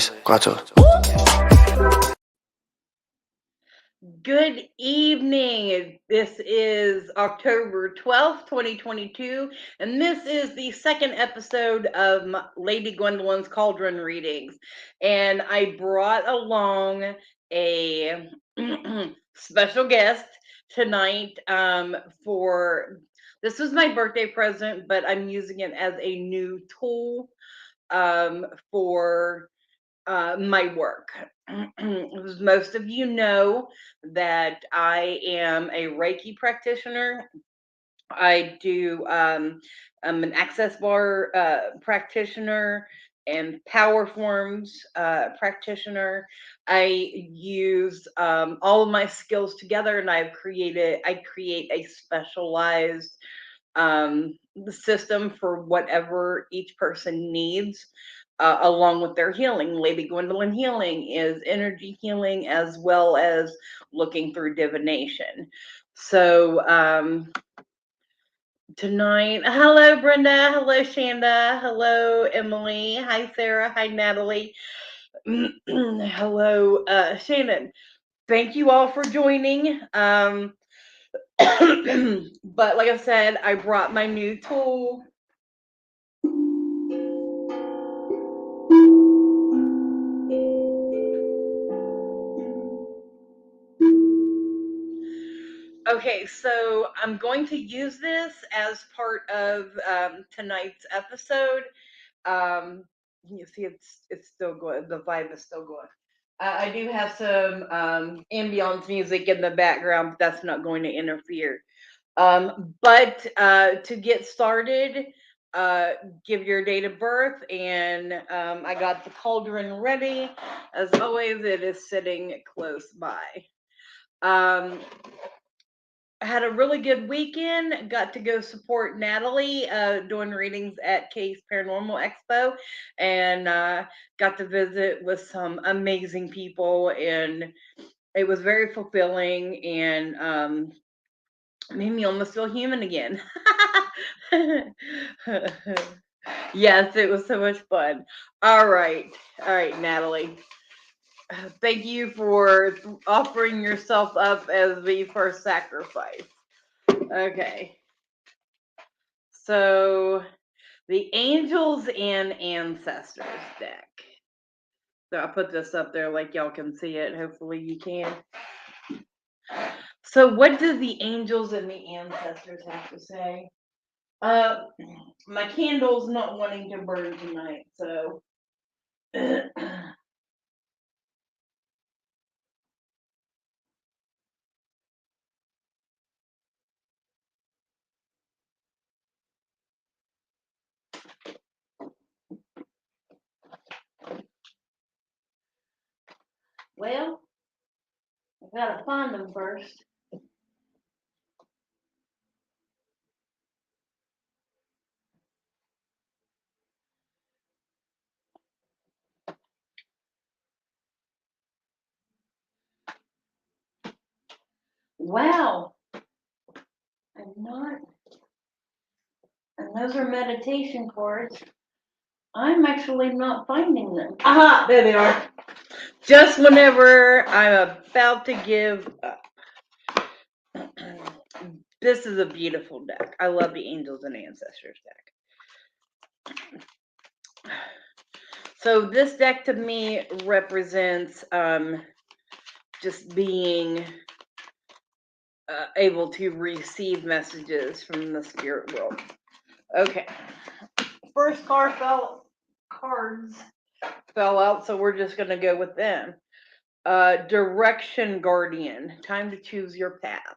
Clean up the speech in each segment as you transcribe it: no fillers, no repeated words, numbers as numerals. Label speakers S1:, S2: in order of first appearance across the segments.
S1: 3, 4.
S2: Good evening. This is October 12th, 2022, and this is the second episode of Lady Gwendolyn's Cauldron readings. And I brought along a special guest tonight for this was my birthday present, but I'm using it as a new tool for my work. As most of you know, that I am a Reiki practitioner. I do. I'm an access bar practitioner and power forms practitioner. I use all of my skills together, and I create a specialized system for whatever each person needs, along with their healing. Lady Gwendolyn healing is energy healing as well as looking through divination. So tonight, hello Brenda, hello Shanda, hello Emily, hi Sarah, hi Natalie, hello Shannon. Thank you all for joining. But like I said, I brought my new tool. Okay, so I'm going to use this as part of tonight's episode. You see, it's still going. The vibe is still going. I do have some ambience music in the background, but that's not going to interfere. But to get started, give your date of birth, and I got the cauldron ready. As always, it is sitting close by. I had a really good weekend. Got to go support Natalie doing readings at Case Paranormal Expo, and got to visit with some amazing people, and it was very fulfilling and made me almost feel human again. Yes, it was so much fun. All right, Natalie. Thank you for offering yourself up as the first sacrifice. Okay. So the Angels and Ancestors deck. So I'll put this up there like y'all can see it. Hopefully you can. So what do the Angels and the Ancestors have to say? My candle's not wanting to burn tonight, so well, I gotta find them first. Wow, I'm not. And those are meditation cards. I'm actually not finding them. Aha, there they are. Just whenever I'm about to give up. This is a beautiful deck. I love the Angels and Ancestors deck. So this deck to me represents just being able to receive messages from the spirit world. Okay. First cards fell out, so we're just gonna go with them. Direction Guardian. Time to choose your path.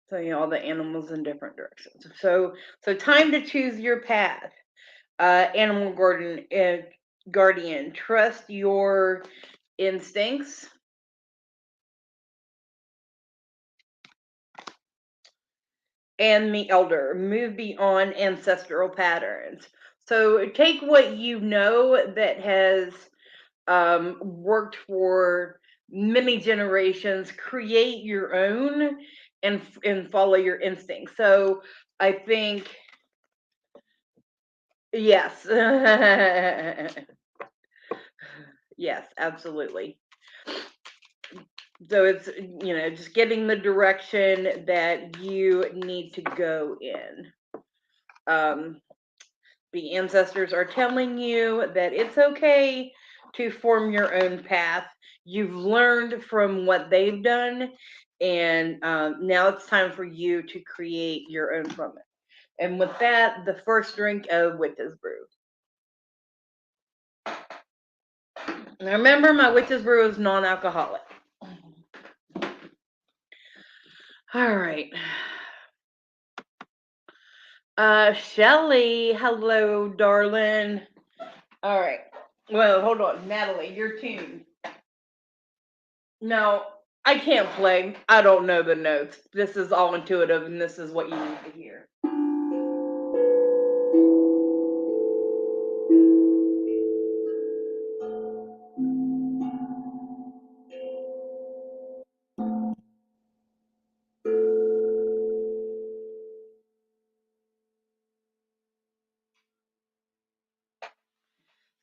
S2: So all the animals in different directions. So time to choose your path. Animal guardian. Trust your instincts. And the elder. Move beyond ancestral patterns. So take what you know that has worked for many generations, create your own, and follow your instincts. So I think Yes. Yes, absolutely. So it's, just getting the direction that you need to go in. Um, the ancestors are telling you that it's okay to form your own path. You've learned from what they've done, and now it's time for you to create your own from it. And with that, the first drink of Witch's Brew. Now remember, my Witch's Brew is non-alcoholic. All right. Shelly, hello, darling. All right. Well, hold on, Natalie, your tune. No, I can't play. I don't know the notes. This is all intuitive, and this is what you need to hear.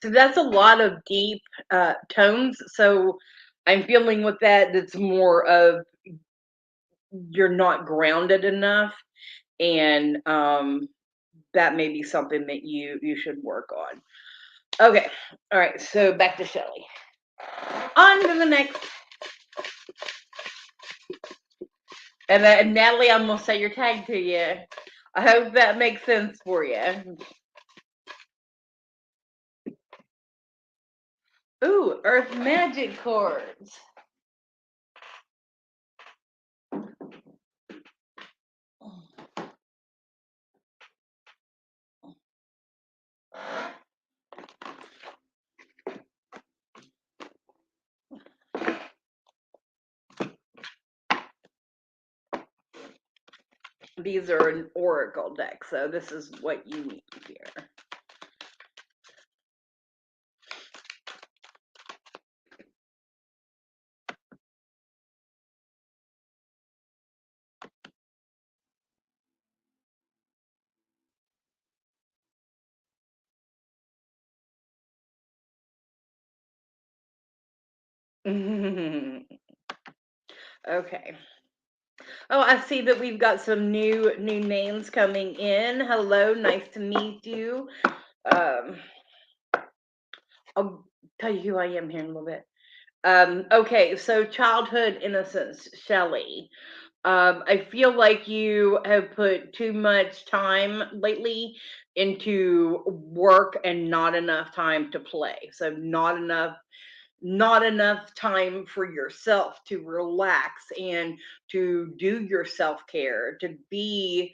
S2: So that's a lot of deep tones. So I'm feeling with that. That's more of you're not grounded enough, and that may be something that you should work on. Okay, all right. So back to Shelly. On to the next. And Natalie, I'm gonna say your tag to you. I hope that makes sense for you. Ooh, Earth Magic chords. These are an oracle deck, so this is what you need here. Okay. Oh, I see that we've got some new names coming in. Hello, nice to meet you. Um, I'll tell you who I am here in a little bit. Okay, so childhood innocence, Shelley. I feel like you have put too much time lately into work and not enough time to play. So not enough time for yourself to relax and to do your self-care, to be,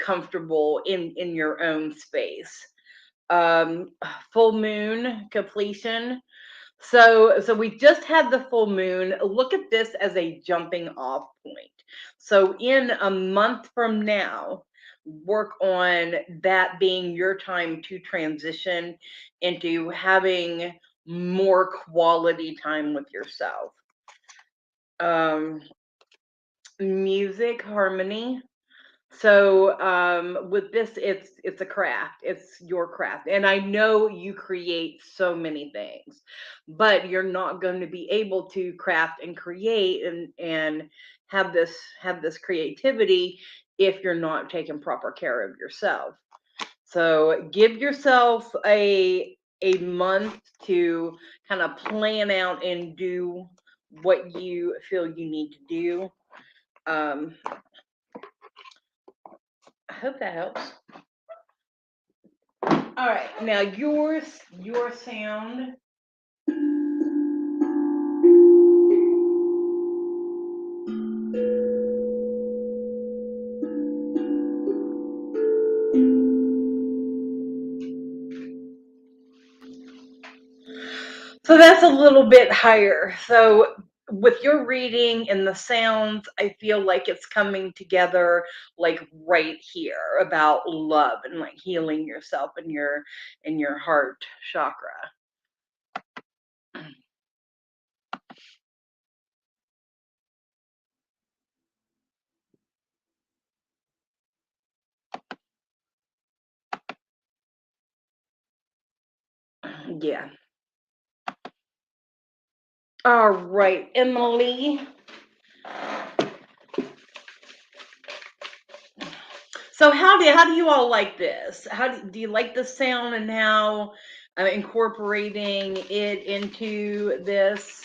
S2: comfortable in your own space. Um Full moon completion, so we just had the full moon. Look at this as a jumping off point. So in a month from now, work on that being your time to transition into having more quality time with yourself. Um, Music, harmony. So with this, it's a craft. It's your craft, and I know you create so many things, but you're not going to be able to craft and create and have this creativity if you're not taking proper care of yourself. So give yourself a month to kind of plan out and do what you feel you need to do. Um, I hope that helps. All right, now your sound. So that's a little bit higher. So with your reading and the sounds, I feel like it's coming together like right here about love and like healing yourself and your heart chakra. Yeah. All right, Emily. So how do you all like this? How do you like the sound and how incorporating it into this?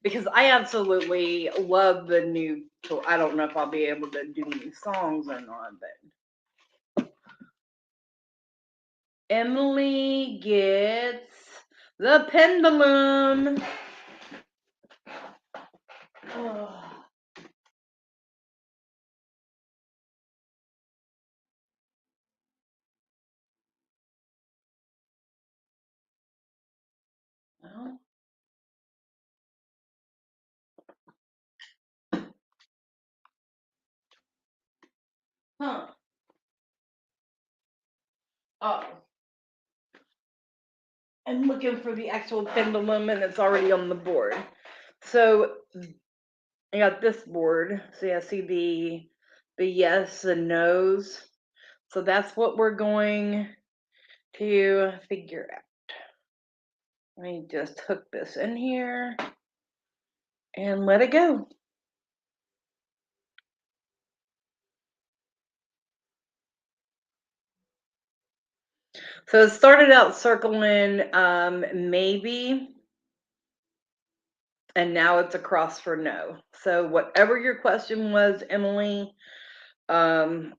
S2: Because I absolutely love the new tool. I don't know if I'll be able to do new songs or not, but Emily gets the pendulum. Oh. Well, huh. Oh. I'm looking for the actual pendulum and it's already on the board. So I got this board. So yeah, see the yes and no's. So that's what we're going to figure out. Let me just hook this in here and let it go. So it started out circling maybe, and now it's across for no. So whatever your question was, Emily, um,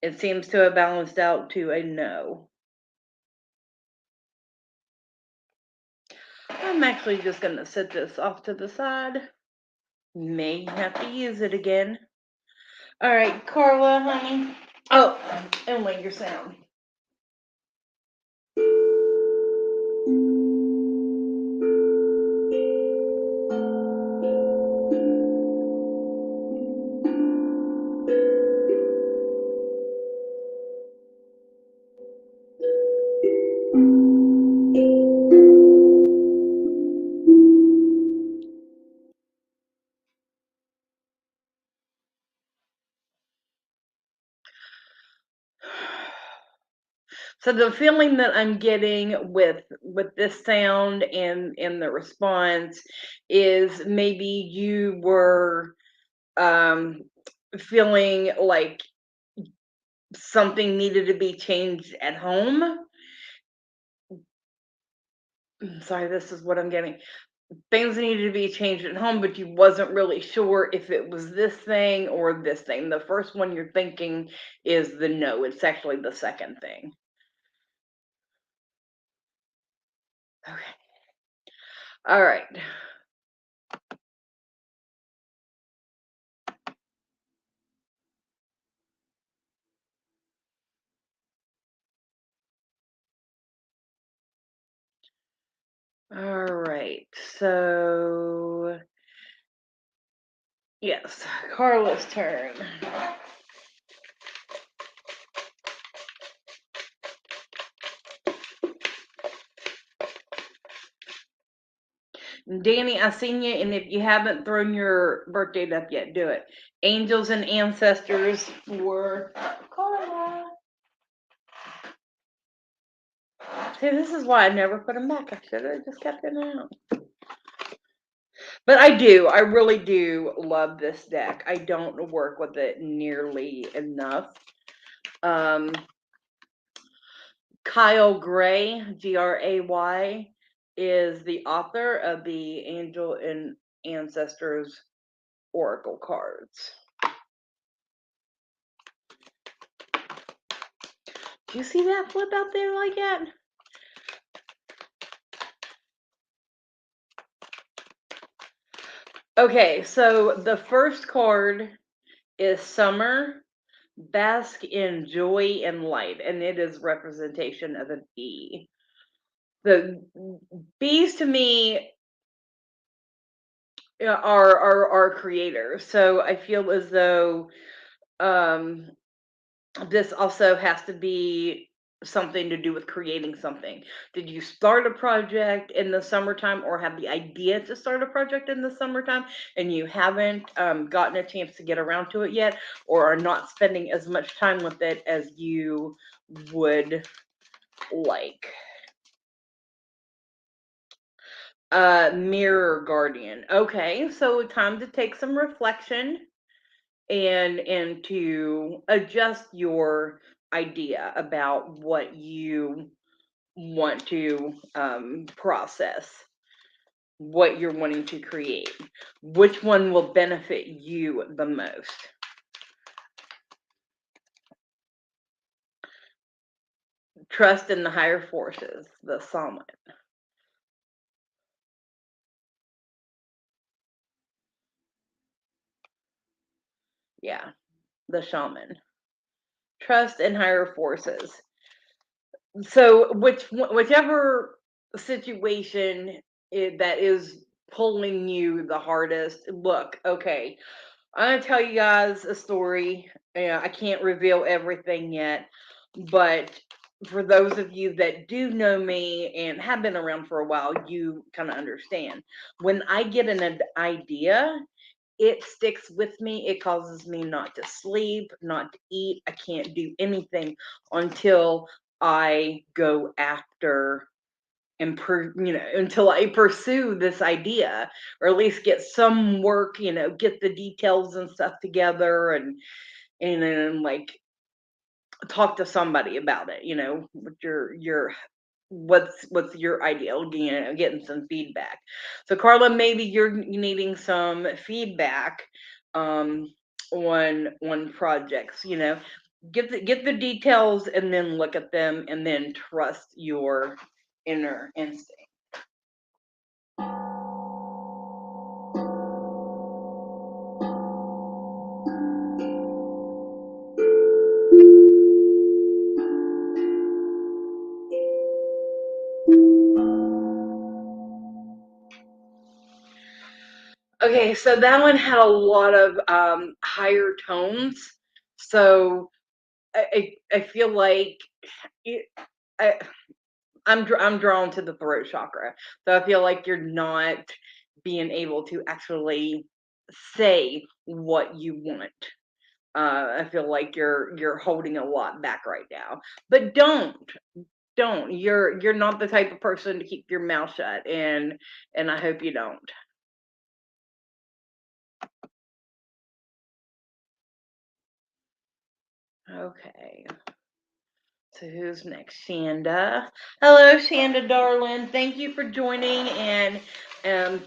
S2: it seems to have balanced out to a no. I'm actually just going to set this off to the side. May have to use it again. All right, Carla, honey. Oh, Emily, your sound. So the feeling that I'm getting with this sound and the response is maybe you were um feeling like something needed to be changed at home. Sorry, this is what I'm getting. Things needed to be changed at home, but you wasn't really sure if it was this thing or this thing. The first one you're thinking is the no. It's actually the second thing. Okay. All right. All right. So, yes, Carla's turn. Danny, I seen you, and if you haven't thrown your birthday up yet, do it. Angels and ancestors for Carla. See, this is why I never put them back. I should have just kept them out. But I really do love this deck. I don't work with it nearly enough. Kyle Gray, Gray, is the author of the Angel and Ancestors Oracle cards. Do you see that flip out there like that? Okay, so the first card is Summer, Bask in Joy and Light, and it is representation of a bee. The bees to me are creators, so I feel as though um, this also has to be something to do with creating something. Did you start a project in the summertime or have the idea to start a project in the summertime and you haven't gotten a chance to get around to it yet, or are not spending as much time with it as you would like? Mirror guardian. Okay, so time to take some reflection and to adjust your idea about what you want to process, what you're wanting to create, which one will benefit you the most. Trust in the higher forces, the shaman. Yeah, the shaman. Trust in higher forces. So, whichever situation that is pulling you the hardest, look, okay, I'm gonna tell you guys a story. Yeah, I can't reveal everything yet, but for those of you that do know me and have been around for a while, you kind of understand. When I get an idea, it sticks with me. It causes me not to sleep, not to eat. I can't do anything until I go after and until I pursue this idea, or at least get some work, get the details and stuff together, and then like talk to somebody about it, what your what's your ideal, getting some feedback. So Carla, maybe you're needing some feedback um on projects, get the details and then look at them and then trust your inner instinct. Okay, so that one had a lot of higher tones. So I feel like it, I, I'm drawn to the throat chakra. So I feel like you're not being able to actually say what you want. I feel like you're holding a lot back right now. But don't. You're not the type of person to keep your mouth shut, and I hope you don't. Okay. So who's next? Shanda. Hello, Shanda, darling. Thank you for joining, and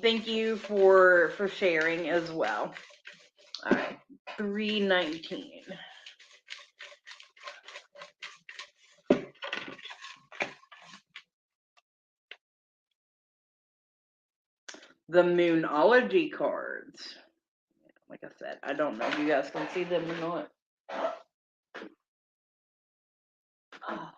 S2: thank you for sharing as well. All right, 319. The Moonology cards. Like I said, I don't know if you guys can see them or not. Oh.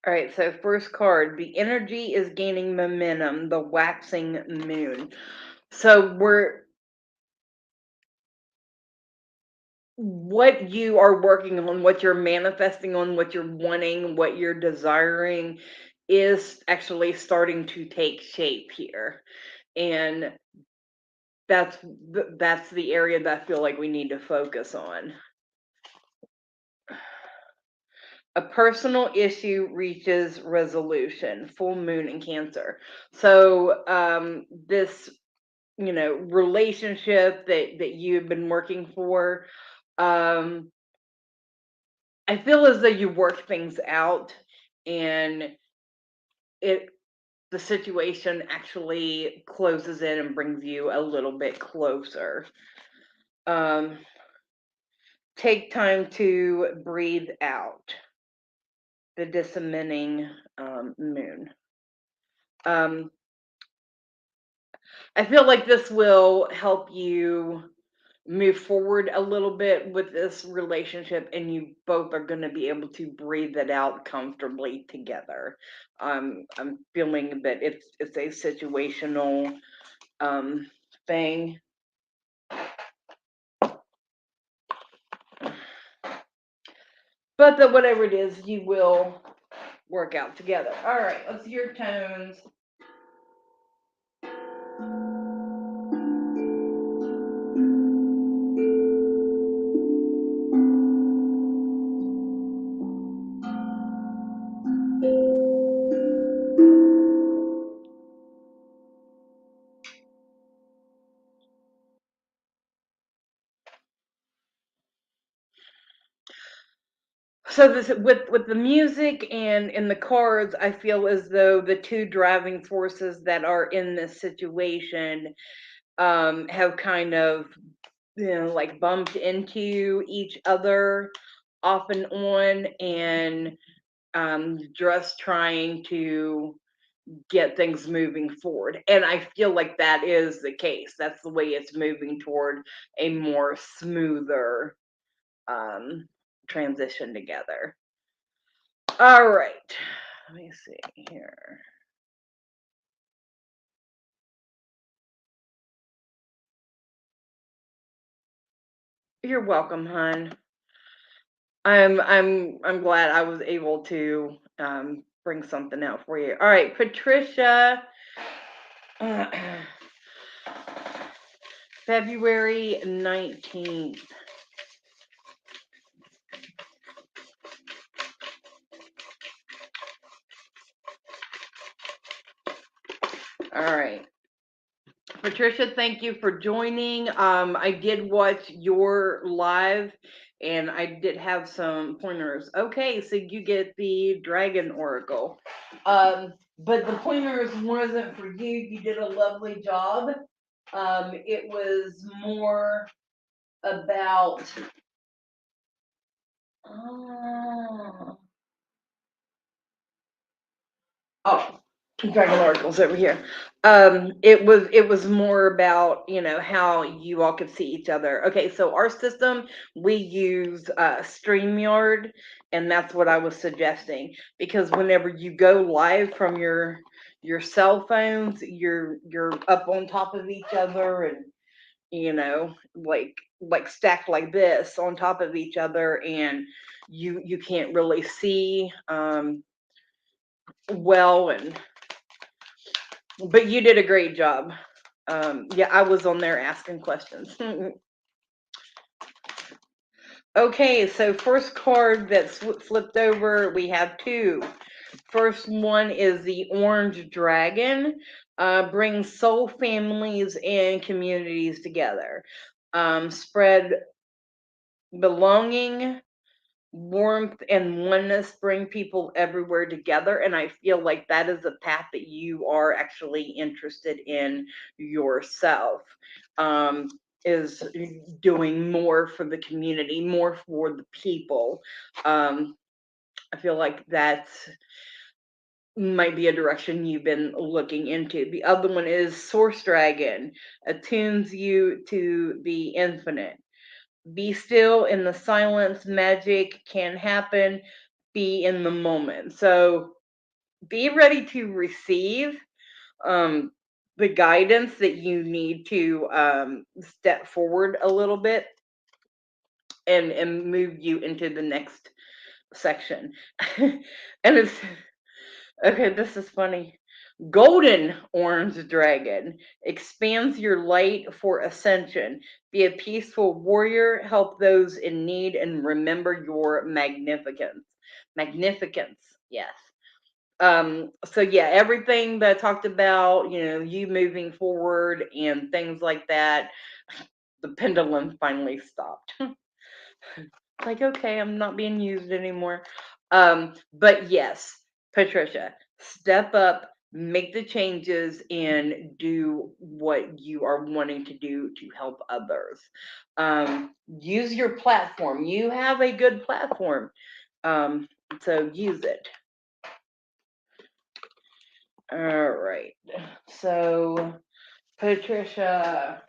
S2: All right, so first card, the energy is gaining momentum, the waxing moon. So what you are working on, what you're manifesting on, what you're wanting, what you're desiring is actually starting to take shape here. And that's that's the area that I feel like we need to focus on. A personal issue reaches resolution. Full moon in Cancer. So this relationship that you've been working for, um I feel as though you work things out, and it the situation actually closes in and brings you a little bit closer. Um, take time to breathe out. The disseminating moon. Um, I feel like this will help you move forward a little bit with this relationship, and you both are going to be able to breathe it out comfortably together. I'm feeling that it's a situational um, thing, but that whatever it is, you will work out together. All right, let's hear tones. So this with the music and the cards, I feel as though the two driving forces that are in this situation have kind of, like bumped into each other off and on, and just trying to get things moving forward. And I feel like that is the case. That's the way it's moving toward a more smoother um, transition together. All right. Let me see here. You're welcome, hon. I'm glad I was able to bring something out for you. All right, Patricia. Uh, February 19th. All right. Patricia, thank you for joining. I did watch your live, and I did have some pointers. Okay, so you get the Dragon Oracle. But the pointers wasn't for you. You did a lovely job. It was more about. Oh, oh, Dragon Oracle's over here. It was more about, how you all could see each other. Okay, so our system, we use StreamYard, and that's what I was suggesting, because whenever you go live from your cell phones, you're up on top of each other, and like stacked like this on top of each other, and you can't really see well, and but you did a great job. Yeah, I was on there asking questions. Okay, so first card that's flipped over, we have two. First one is the Orange Dragon. Brings soul families and communities together. Spread belonging, warmth, and oneness, bring people everywhere together. And I feel like that is a path that you are actually interested in yourself. Is doing more for the community, more for the people. I feel like that's might be a direction you've been looking into. The other one is Source Dragon, attunes you to the infinite. Be still in the silence, magic can happen. Be in the moment. So be ready to receive um, the guidance that you need to step forward a little bit, and move you into the next section. And it's okay, this is funny. Golden Orange Dragon expands your light for ascension. Be a peaceful warrior, help those in need, and remember your magnificence. Magnificence, yes. So yeah, everything that I talked about, you moving forward and things like that, the pendulum finally stopped. Like, okay, I'm not being used anymore. But yes, Patricia, step up, make the changes, and do what you are wanting to do to help others. Use your platform. You have a good platform. So use it. All right. So, Patricia.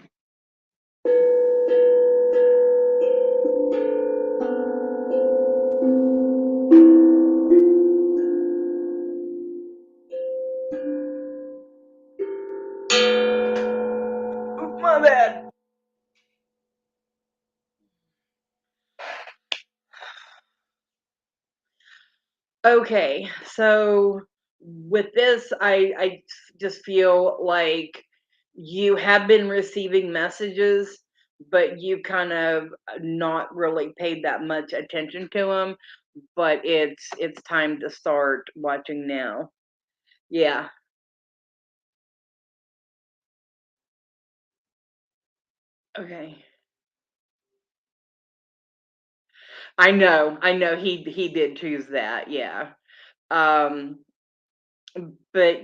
S2: Okay, so with this, I just feel like you have been receiving messages, but you kind of not really paid that much attention to them. But it's time to start watching now. Yeah. Okay. I know he did choose that. Yeah. Um, but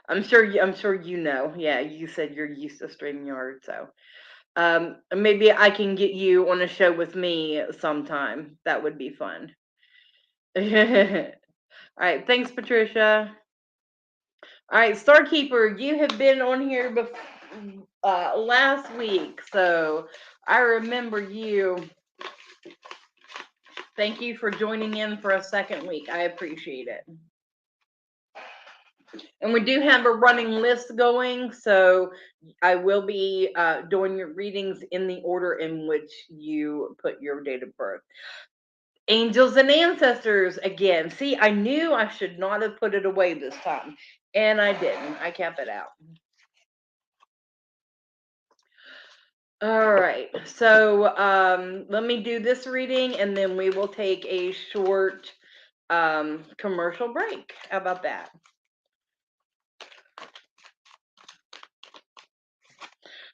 S2: I'm sure you know. Yeah, you said you're used to StreamYard, so maybe I can get you on a show with me sometime. That would be fun. All right, thanks, Patricia. All right, Starkeeper, you have been on here last week, so I remember you. Thank you for joining in for a second week. I appreciate it. And we do have a running list going, so I will be doing your readings in the order in which you put your date of birth. Angels and ancestors again. See, I knew I should not have put it away this time, and I didn't. I kept it out. All right, so let me do this reading, and then we will take a short commercial break. How about that?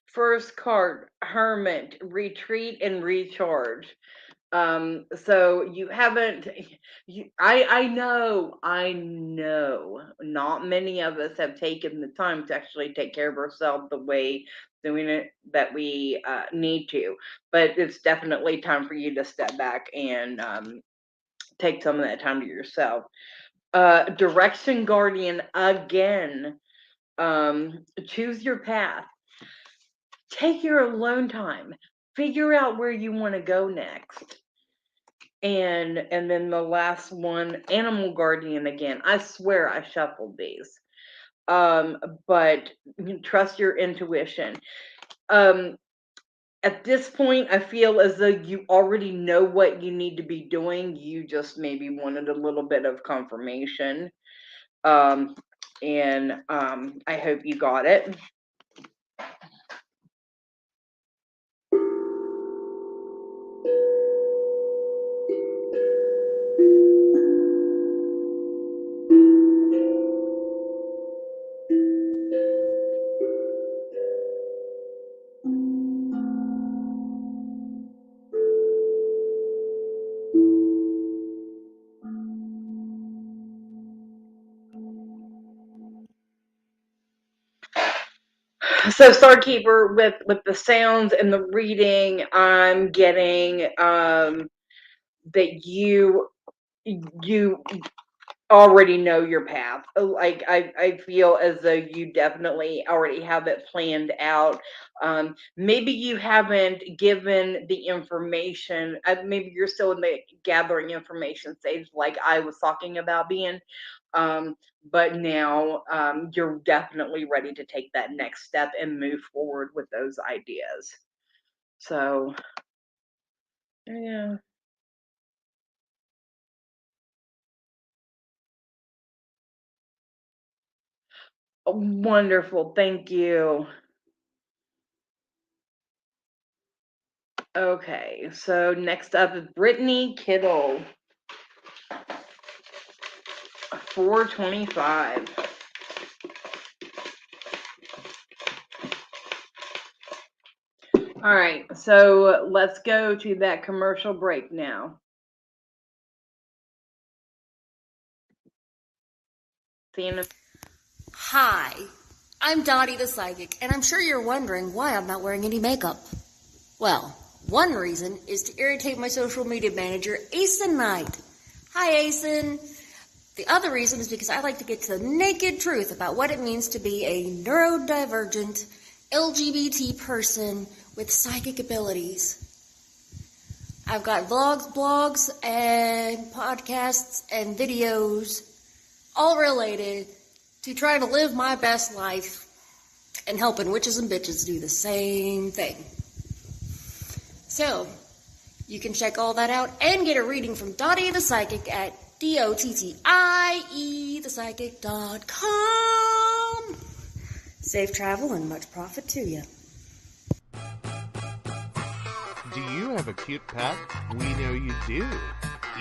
S2: First card, Hermit, retreat and recharge. So you haven't I know not many of us have taken the time to actually take care of ourselves the way that we need to, but it's definitely time for you to step back and take some of that time to yourself. Direction guardian again. Choose your path, take your alone time, figure out where you want to go next. And then the last one, animal guardian again. I swear I shuffled these. But trust your intuition. Um, at this point, I feel as though you already know what you need to be doing. You just maybe wanted a little bit of confirmation. Um, and I hope you got it. So Starkeeper, with the sounds and the reading, I'm getting that you already know your path. Like I feel as though you definitely already have it planned out. Maybe you haven't given the information. Maybe you're still in the gathering information stage, like I was talking about being. Um, but now you're definitely ready to take that next step and move forward with those ideas. So yeah, wonderful. Thank you. Okay, so next up is Brittany Kittle, 425. All right, so let's go to that commercial break now.
S1: Hi, I'm Dottie the Psychic, and I'm sure you're wondering why I'm not wearing any makeup. Well, one reason is to irritate my social media manager, Asen Knight. Hi, Asen. The other reason is because I like to get to the naked truth about what it means to be a neurodivergent LGBT person with psychic abilities. I've got vlogs, blogs, and podcasts and videos all related to trying to live my best life and helping witches and bitches do the same thing. So, you can check all that out and get a reading from Dottie the Psychic at DOTTIE, thepsychic.com. Safe travel and much profit to you.
S3: Do you have a cute pet? We know you do.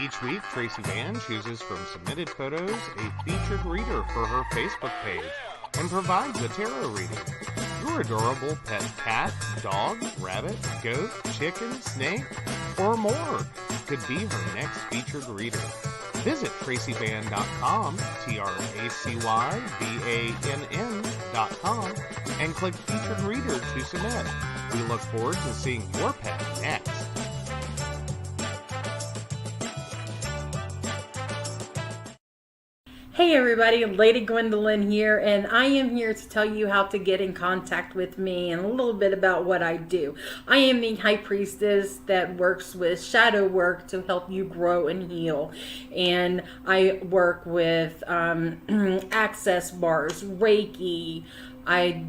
S3: Each week, Tracy Van chooses from submitted photos a featured reader for her Facebook page and provides a tarot reading. Your adorable pet cat, dog, rabbit, goat, chicken, snake, or more could be her next featured reader. Visit tracybann.com, TracyBann.com, and click Featured Reader to submit. We look forward to seeing your pet next.
S4: Hey everybody, Lady Gwendolyn here, and I am here to tell you how to get in contact with me and a little bit about what I do. I am the High Priestess that works with shadow work to help you grow and heal. And I work with access bars, Reiki, I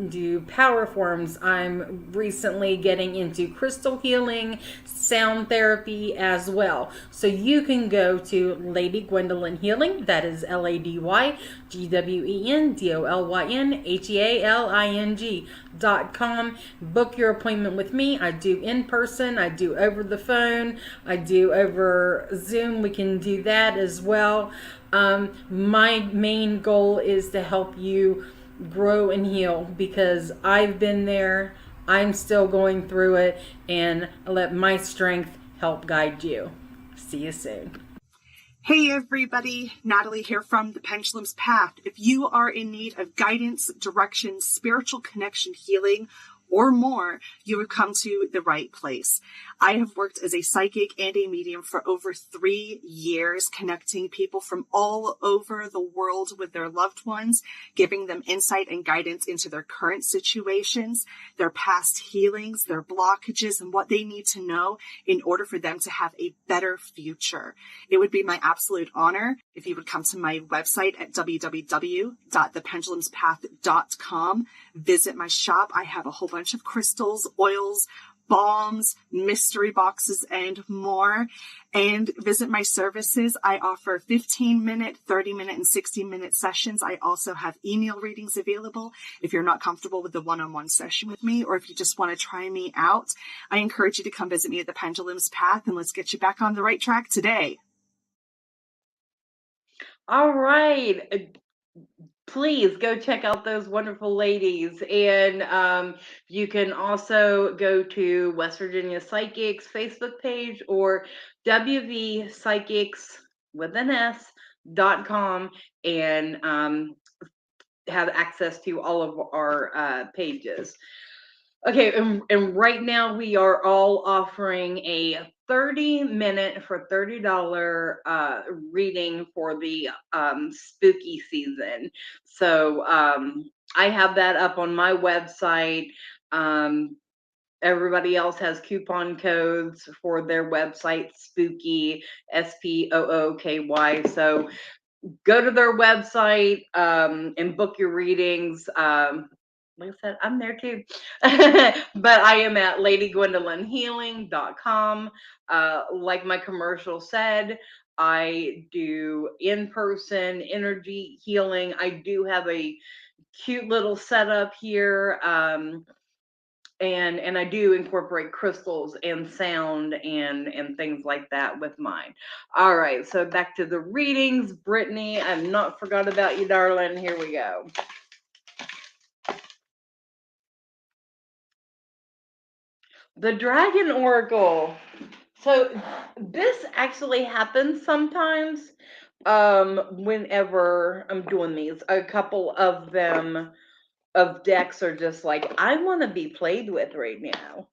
S4: do power forms. I'm recently getting into crystal healing, sound therapy as well. So you can go to Lady Gwendolyn Healing, that is LadyGwendolynHealing.com. Book your appointment with me. I do in person, I do over the phone, I do over Zoom. We can do that as well. My main goal is to help you grow and heal, because I've been there, I'm still going through it, and I let my strength help guide you. See you soon.
S5: Hey everybody, Natalie here from The Pendulum's Path. If you are in need of guidance, direction, spiritual connection, healing, or more, you would come to the right place. I have worked as a psychic and a medium for over 3 years, connecting people from all over the world with their loved ones, giving them insight and guidance into their current situations, their past healings, their blockages, and what they need to know in order for them to have a better future. It would be my absolute honor if you would come to my website at www.thependulumspath.com. Visit my shop. I have a whole bunch of crystals, oils, balms, mystery boxes, and more. And visit my services. I offer 15-minute, 30-minute, and 60-minute sessions. I also have email readings available if you're not comfortable with the one-on-one session with me, or if you just want to try me out. I encourage you to come visit me at the Pendulum's Path, and let's get you back on the right track today.
S2: All right. Please go check out those wonderful ladies. And you can also go to West Virginia Psychics Facebook page or wvpsychics.com and have access to all of our pages. Okay, and right now we are all offering a 30-minute for $30 reading for the spooky season. So I have that up on my website. Everybody else has coupon codes for their website, Spooky, SPOOKY. So go to their website and book your readings. Like I said, I'm there too. But I am at LadyGwendolynHealing.com. Like my commercial said, I do in-person energy healing. I do have a cute little setup here. And I do incorporate crystals and sound and things like that with mine. All right, so back to the readings. Brittany, I've not forgot about you, darling. Here we go. The Dragon Oracle. So this actually happens sometimes whenever I'm doing these. A couple of them of decks are just like, I want to be played with right now.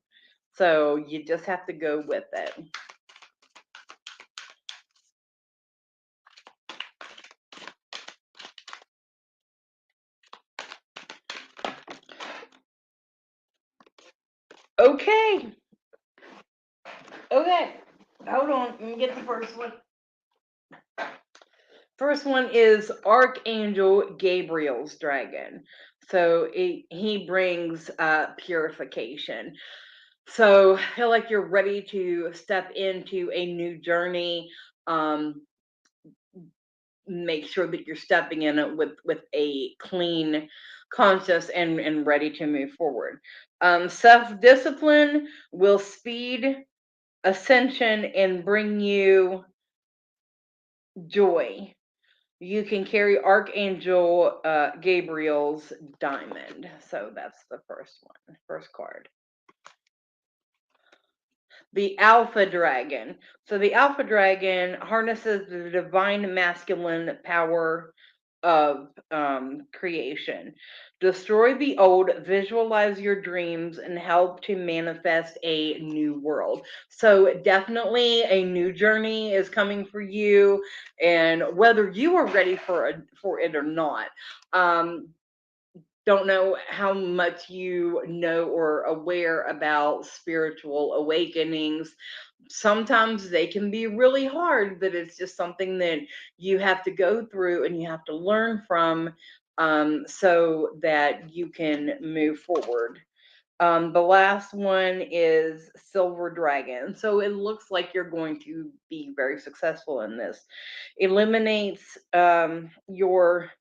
S2: So you just have to go with it. Okay. Okay. Hold on. Let me get the first one. First one is Archangel Gabriel's dragon. So he brings purification. So I feel like you're ready to step into a new journey. make sure that you're stepping in it with a clean conscious and ready to move forward. Self-discipline will speed ascension and bring you joy. You can carry Archangel Gabriel's diamond. So that's the first card. The Alpha Dragon. So the Alpha Dragon harnesses the divine masculine power of creation. Destroy the old, visualize your dreams, and help to manifest a new world. So definitely a new journey is coming for you, and whether you are ready for it or not. Don't know how much you know or aware about spiritual awakenings. Sometimes they can be really hard, but it's just something that you have to go through and you have to learn from, so that you can move forward. The last one is Silver Dragon. So it looks like you're going to be very successful in this. Eliminates your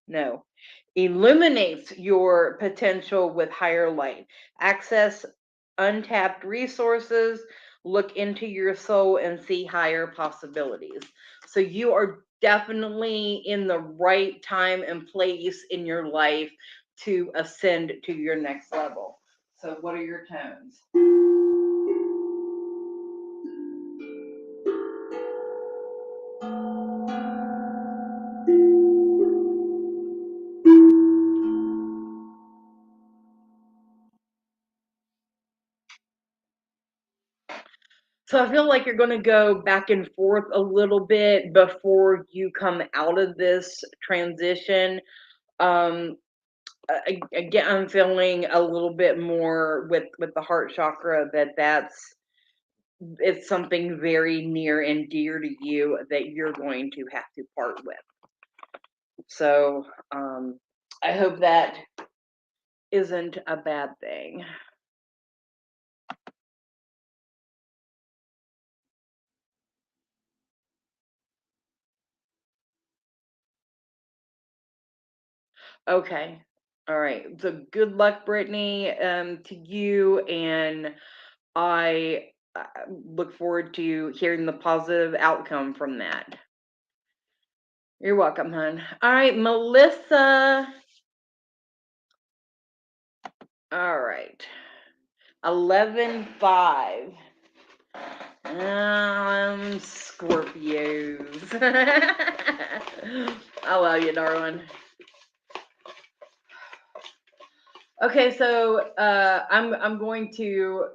S2: no illuminates your potential with higher light. Access untapped resources, look into your soul and see higher possibilities. So you are definitely in the right time and place in your life to ascend to your next level. So what are your tones? So I feel like you're going to go back and forth a little bit before you come out of this transition. Um, Again, I'm feeling a little bit more with the heart chakra it's something very near and dear to you that you're going to have to part with. So I hope that isn't a bad thing. Okay. All right. So good luck, Brittany, to you, and I look forward to hearing the positive outcome from that. You're welcome, hon. All right, Melissa. All right. 11-5. Scorpios. I love you, darling. Okay, so I'm going to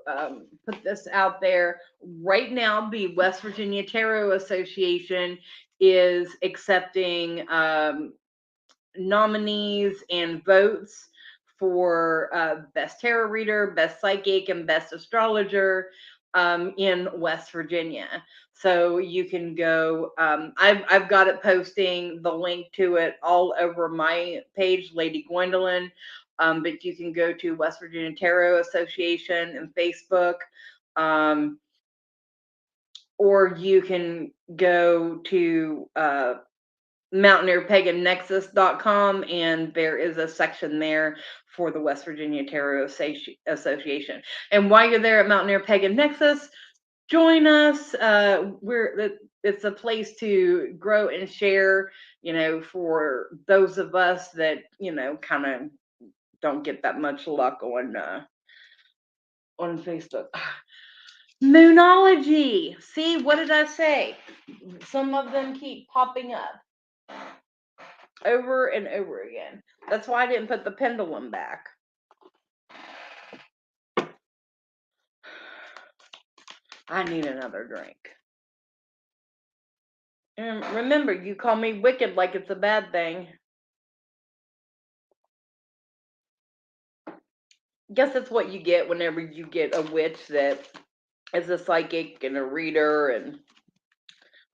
S2: put this out there right now. The West Virginia Tarot Association is accepting nominees and votes for best tarot reader, best psychic, and best astrologer in West Virginia. So you can go. I've got it posting the link to it all over my page, Lady Gwendolyn. But you can go to West Virginia Tarot Association and Facebook, or you can go to MountaineerPaganNexus.com, and there is a section there for the West Virginia Tarot Association. And while you're there at Mountaineer Pagan Nexus, join us. It's a place to grow and share, for those of us that, kind of don't get that much luck on Facebook. Moonology. See, what did I say? Some of them keep popping up over and over again. That's why I didn't put the pendulum back. I need another drink. And remember, you call me wicked like it's a bad thing. Guess that's what you get whenever you get a witch that is a psychic and a reader. And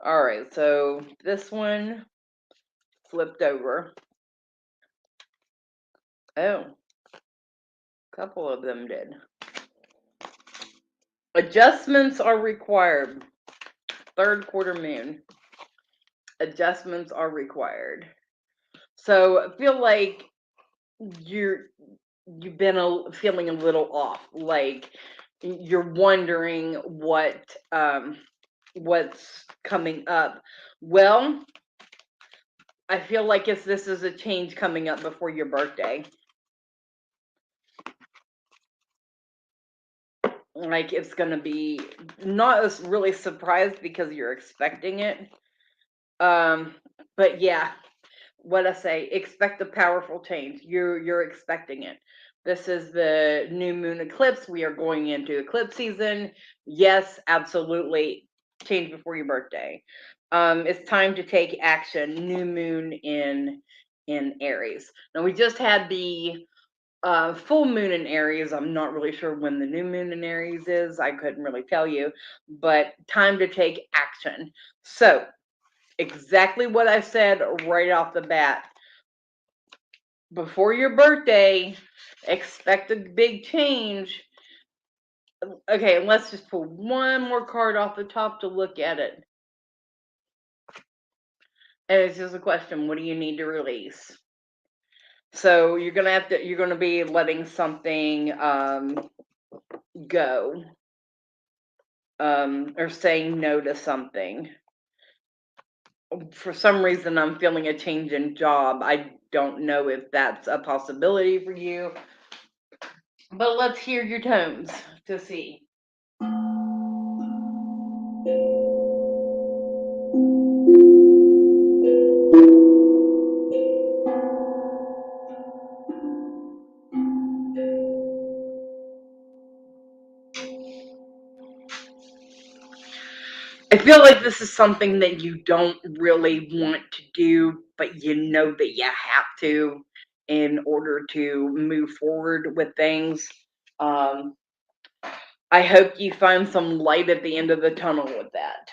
S2: all right, so this one flipped over. Oh, a couple of them did. Adjustments are required. Third quarter moon. adjustments are required. So I feel like you've been feeling a little off, like you're wondering what's coming up. Well, I feel like this is a change coming up before your birthday. Like it's gonna be not as really surprised because you're expecting it. But yeah, what I say, expect a powerful change. You're expecting it. This is the new moon eclipse. We are going into eclipse season. Yes, absolutely. Change before your birthday. It's time to take action. New moon in Aries. Now we just had the full moon in Aries. I'm not really sure when the new moon in Aries is. I couldn't really tell you, but time to take action. So exactly what I said right off the bat. Before your birthday, expect a big change. Okay, let's just pull one more card off the top to look at it. And it's just a question, what do you need to release? So you're gonna be letting something go. Or saying no to something. For some reason, I'm feeling a change in job. I don't know if that's a possibility for you, but let's hear your tones to see. I feel like this is something that you don't really want to do, but you know that you have to in order to move forward with things. Um, I hope you find some light at the end of the tunnel with that.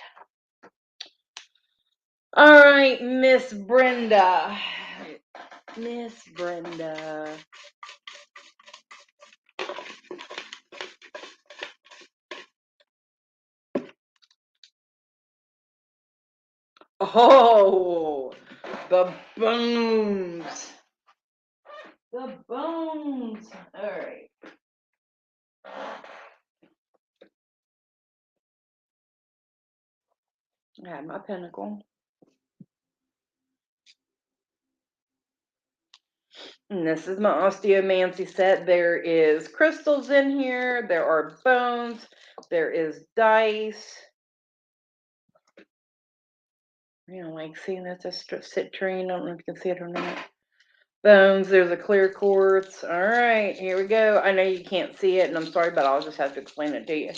S2: All right, Miss Brenda. Miss Brenda. Oh, the bones. The bones. All right. I have my pentacle. And this is my osteomancy set. There is crystals in here. There are bones. There is dice. You know, like seeing that's a citrine. I don't know if you can see it or not. Bones. There's a clear quartz. All right, here we go. I know you can't see it, and I'm sorry, but I'll just have to explain it to you.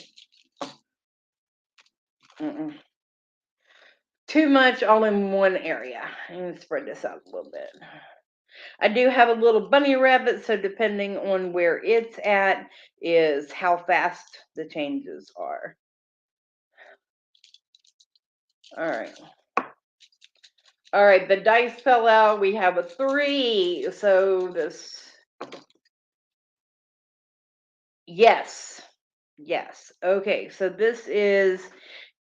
S2: Too much all in one area. I'm going to spread this out a little bit. I do have a little bunny rabbit, so depending on where it's at is how fast the changes are. All right. All right, the dice fell out. We have a 3. So this... Yes. Yes. Okay, so this is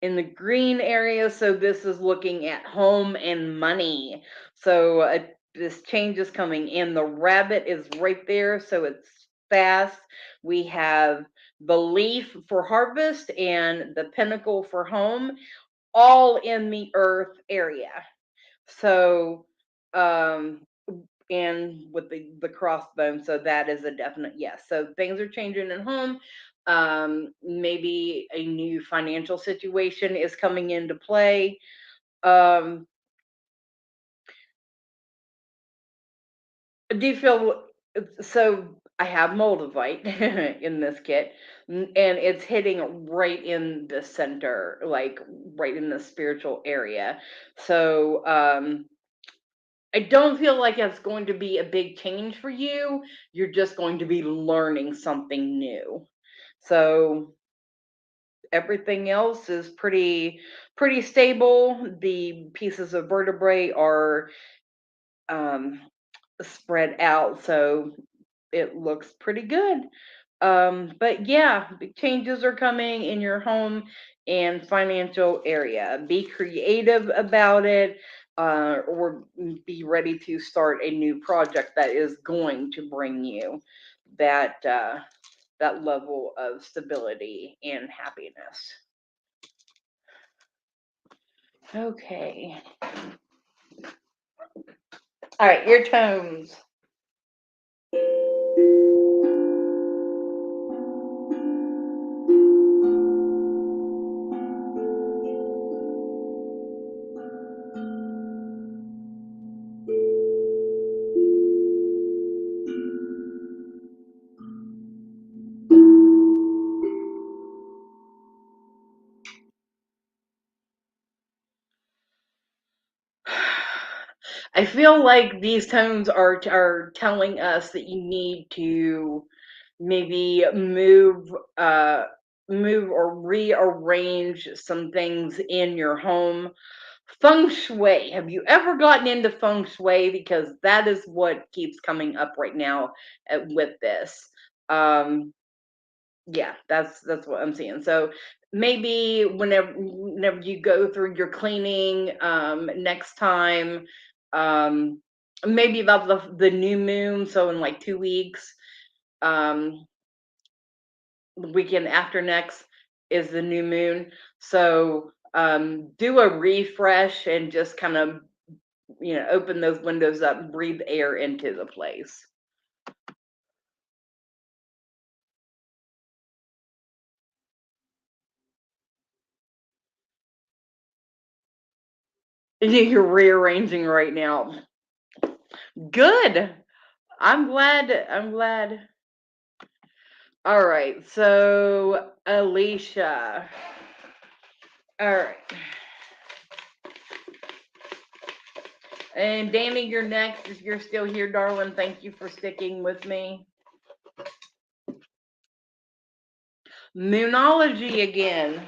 S2: in the green area. So this is looking at home and money. So this change is coming in. The rabbit is right there. So it's fast. We have the leaf for harvest and the pinnacle for home, all in the earth area. So, and with the crossbone, so that is a definite yes. So things are changing at home. Maybe a new financial situation is coming into play. Do you feel so? I have moldavite in this kit, and it's hitting right in the center, like right in the spiritual area. So, I don't feel like it's going to be a big change for you. You're just going to be learning something new. So everything else is pretty stable. The pieces of vertebrae are spread out, so it looks pretty good. But yeah, big changes are coming in your home and financial area. Be creative about it, or be ready to start a new project that is going to bring you that that level of stability and happiness. Okay. All right, your tones. I feel like these tones are telling us that you need to maybe move or rearrange some things in your home. Feng Shui. Have you ever gotten into Feng Shui? Because that is what keeps coming up right now with this. Um, yeah, that's what I'm seeing. So maybe whenever you go through your cleaning next time, um maybe about the new moon, so in like 2 weeks, um the weekend after next is the new moon. So do a refresh and just kind of, open those windows up and breathe air into the place. You're rearranging right now. Good. I'm glad. All right, so Alicia. All right. And Danny, you're next. If you're still here, darling, thank you for sticking with me. Moonology again.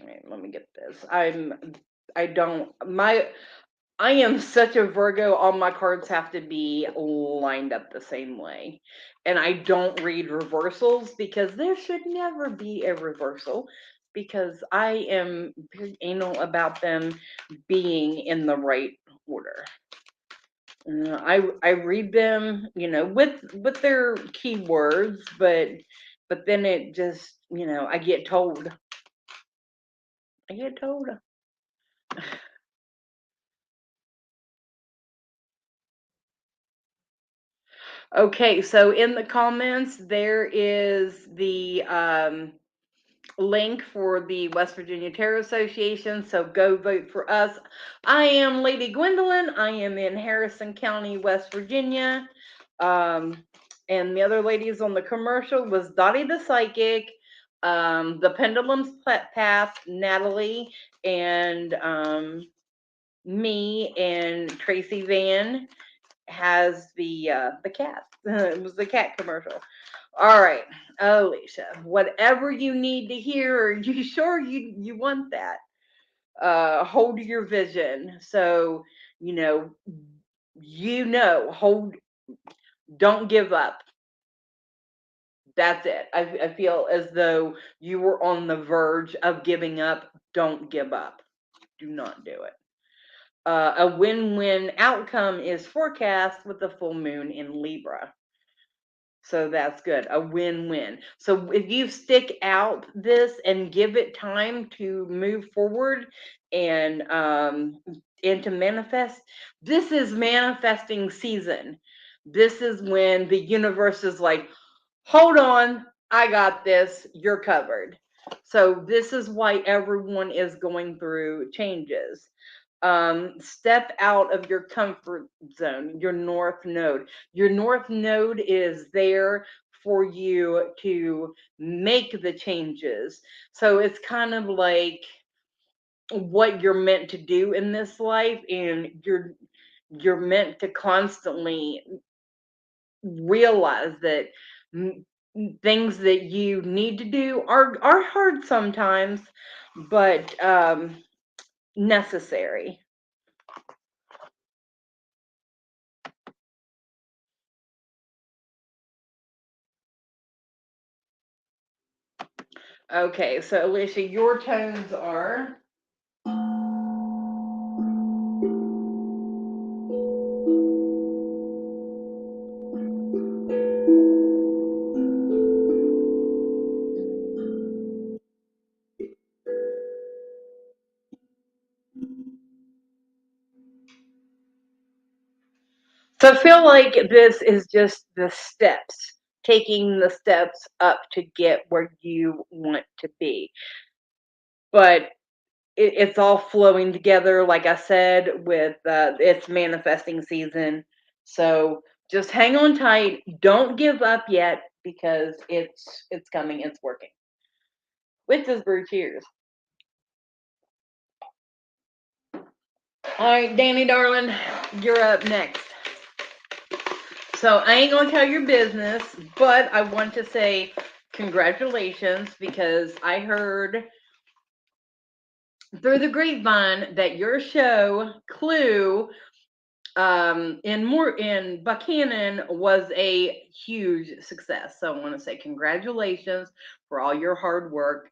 S2: All right, let me get this. I am such a Virgo. All my cards have to be lined up the same way. And I don't read reversals because there should never be a reversal, because I am very anal about them being in the right order. I read them, with their keywords, but then it just, I get told. I get told. Okay, so in the comments there is the link for the West Virginia Tarot Association, so go vote for us. I am Lady Gwendolyn. I am in Harrison County, West Virginia. And the other ladies on the commercial was Dottie the Psychic, the Pendulum's Path, Natalie, and me, and Tracy Van has the cat. It was the cat commercial. All right, Alicia, whatever you need to hear, are you sure you want that? Hold your vision. So, hold, don't give up. That's it. I feel as though you were on the verge of giving up. Don't give up. Do not do it. A win-win outcome is forecast with the full moon in Libra. So that's good. A win-win. So if you stick out this and give it time to move forward and to manifest, this is manifesting season. This is when the universe is like, hold on, I got this, you're covered. So this is why everyone is going through changes. Step out of your comfort zone, your north node. Your north node is there for you to make the changes. So it's kind of like what you're meant to do in this life, and you're meant to constantly realize that things that you need to do are hard sometimes, but necessary. Okay, so Alicia, your tones are. So I feel like this is just the steps, taking the steps up to get where you want to be. But it's all flowing together, like I said, with it's manifesting season. So just hang on tight. Don't give up yet because it's coming. It's working. With this brew, cheers. All right, Danny, darling, you're up next. So I ain't gonna tell your business, but I want to say congratulations because I heard through the grapevine that your show Clue in Buchanan was a huge success. So I want to say congratulations for all your hard work.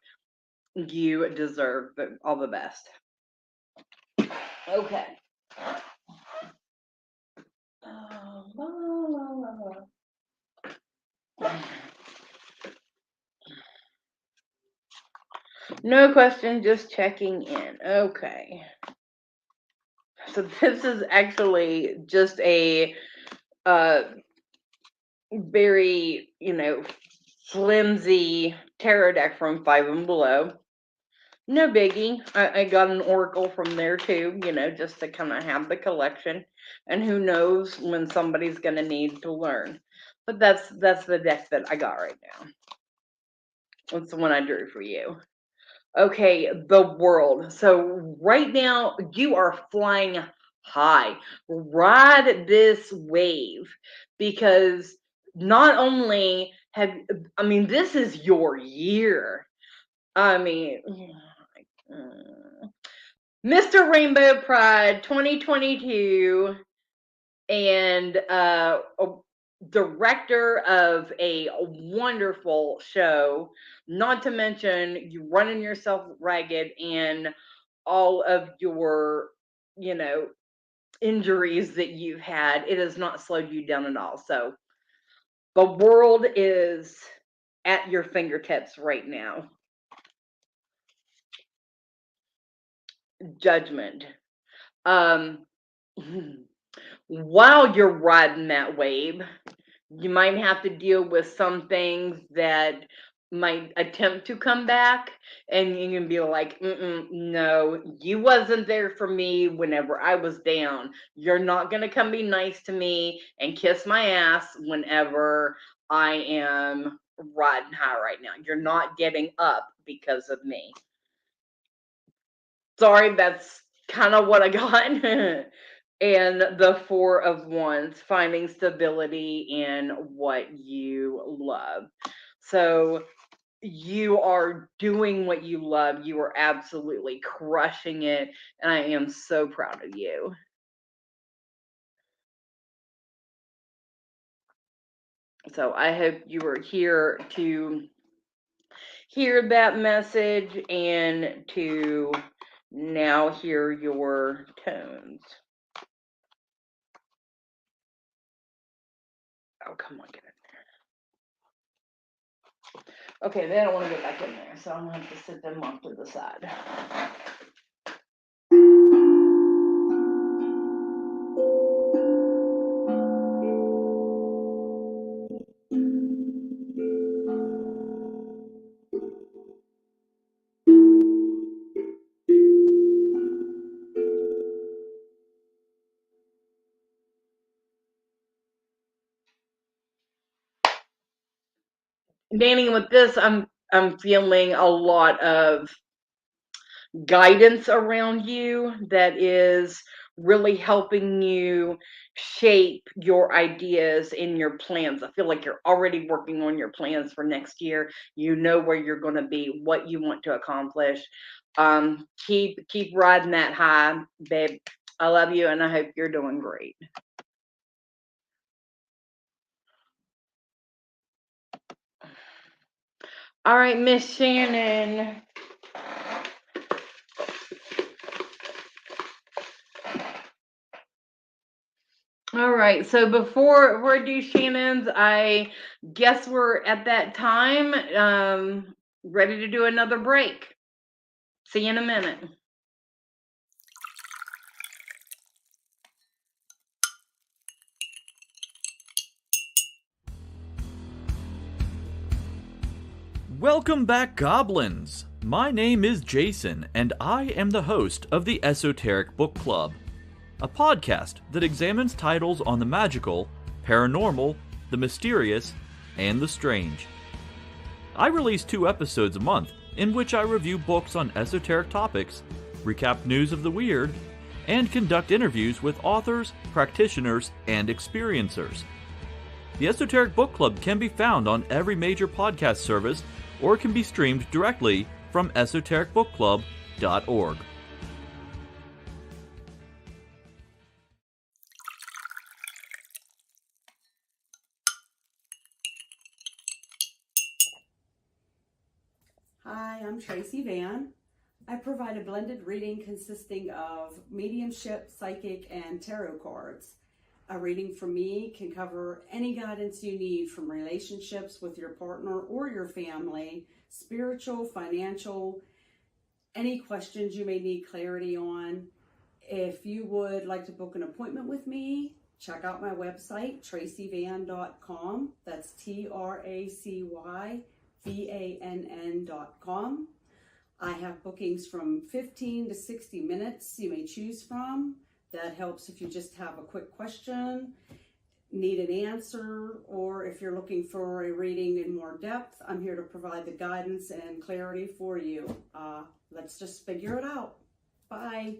S2: You deserve all the best. Okay. No question, just checking in. Okay. So this is actually just a very, flimsy tarot deck from Five and Below. No biggie. I got an oracle from there too, just to kind of have the collection. And who knows when somebody's gonna need to learn. But that's the deck that I got right now. That's the one I drew for you. Okay, the world. So right now you are flying high. Ride this wave because not only this is your year. I mean, Mr. Rainbow Pride 2022 and a director of a wonderful show, not to mention you running yourself ragged and all of your, injuries that you've had. It has not slowed you down at all. So the world is at your fingertips right now. Judgment. Um, while you're riding that wave, you might have to deal with some things that might attempt to come back, and you can be like, no, you wasn't there for me whenever I was down. You're not gonna come be nice to me and kiss my ass whenever I am riding high right now. You're not getting up because of me. Sorry, that's kind of what I got. And the Four of Wands, finding stability in what you love. So you are doing what you love. You are absolutely crushing it. And I am so proud of you. So I hope you are here to hear that message and to now hear your tones. Oh, come on, get in there. Okay, they don't want to get back in there, so I'm going to have to sit them off to the side. Danny, with this, I'm feeling a lot of guidance around you that is really helping you shape your ideas and your plans. I feel like you're already working on your plans for next year. You know where you're going to be, what you want to accomplish. Keep riding that high, babe. I love you, and I hope you're doing great. All right, Miss Shannon. All right, so before we do Shannon's, I guess we're at that time, ready to do another break. See you in a minute.
S6: Welcome back, Goblins! My name is Jason, and I am the host of the Esoteric Book Club, a podcast that examines titles on the magical, paranormal, the mysterious, and the strange. I release 2 episodes a month, in which I review books on esoteric topics, recap news of the weird, and conduct interviews with authors, practitioners, and experiencers. The Esoteric Book Club can be found on every major podcast service or can be streamed directly from esotericbookclub.org.
S7: Hi, I'm Tracy Van. I provide a blended reading consisting of mediumship, psychic, and tarot cards. A reading from me can cover any guidance you need from relationships with your partner or your family, spiritual, financial, any questions you may need clarity on. If you would like to book an appointment with me, check out my website, tracyvann.com. That's TracyVann.com. I have bookings from 15 to 60 minutes you may choose from. That helps if you just have a quick question, need an answer, or if you're looking for a reading in more depth, I'm here to provide the guidance and clarity for you. Let's just figure it out. Bye.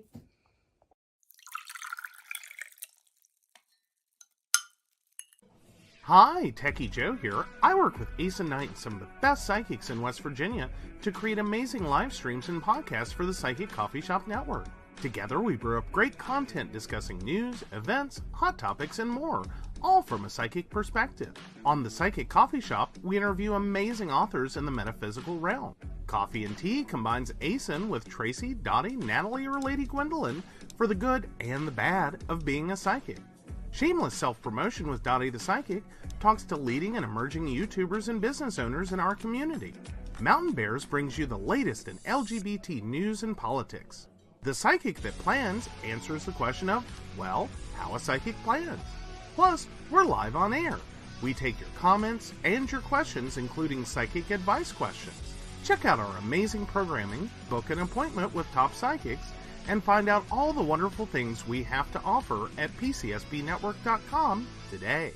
S3: Hi, Techie Joe here. I work with Ace and Knight, some of the best psychics in West Virginia, to create amazing live streams and podcasts for the Psychic Coffee Shop Network. Together, we brew up great content discussing news, events, hot topics, and more, all from a psychic perspective. On the Psychic Coffee Shop, we interview amazing authors in the metaphysical realm. Coffee and Tea combines ASIN with Tracy, Dottie, Natalie, or Lady Gwendolyn for the good and the bad of being a psychic. Shameless Self-Promotion with Dottie the Psychic talks to leading and emerging YouTubers and business owners in our community. Mountain Bears brings you the latest in LGBT news and politics. The Psychic That Plans answers the question of, well, how a psychic plans. Plus, we're live on air. We take your comments and your questions, including psychic advice questions. Check out our amazing programming, book an appointment with top psychics, and find out all the wonderful things we have to offer at PCSBnetwork.com today.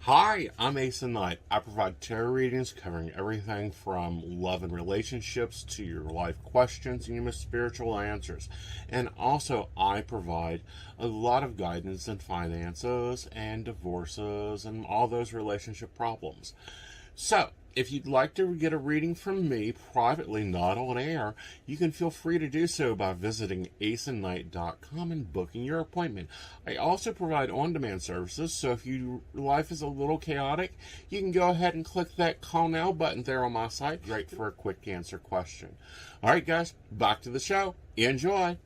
S8: Hi, I'm Ace and Knight. I provide tarot readings covering everything from love and relationships to your life questions and your most spiritual answers. And also, I provide a lot of guidance in finances and divorces and all those relationship problems. So, if you'd like to get a reading from me privately, not on air, you can feel free to do so by visiting aceandnight.com and booking your appointment. I also provide on-demand services, so if your life is a little chaotic, you can go ahead and click that call now button there on my site. Great for a quick answer question. All right, guys, back to the show. Enjoy.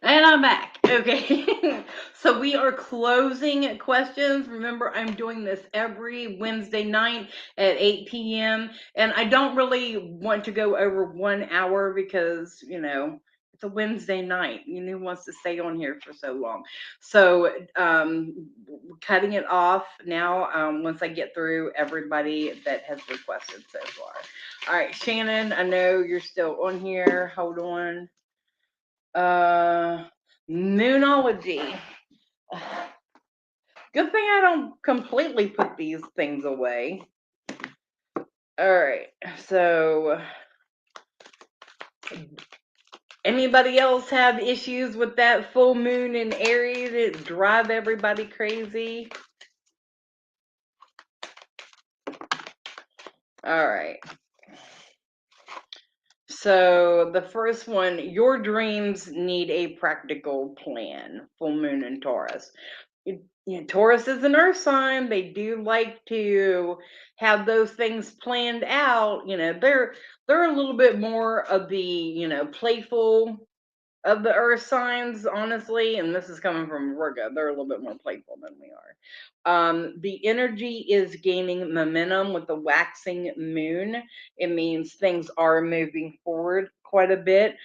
S2: And I'm back. Okay. So we are closing questions. Remember, I'm doing this every Wednesday night at 8 p.m. And I don't really want to go over 1 hour because, it's a Wednesday night. Who wants to stay on here for so long? So cutting it off now once I get through everybody that has requested so far. All right, Shannon, I know you're still on here. Hold on. Moonology. Good thing I don't completely put these things away. Alright, so anybody else have issues with that full moon in Aries? It drive everybody crazy. Alright. So the first one, your dreams need a practical plan. Full moon in Taurus. Taurus is an earth sign. They do like to have those things planned out. They're a little bit more of the playful of the earth signs, honestly, and this is coming from Virgo. They're a little bit more playful than we are. The energy is gaining momentum with the waxing moon. It means things are moving forward quite a bit.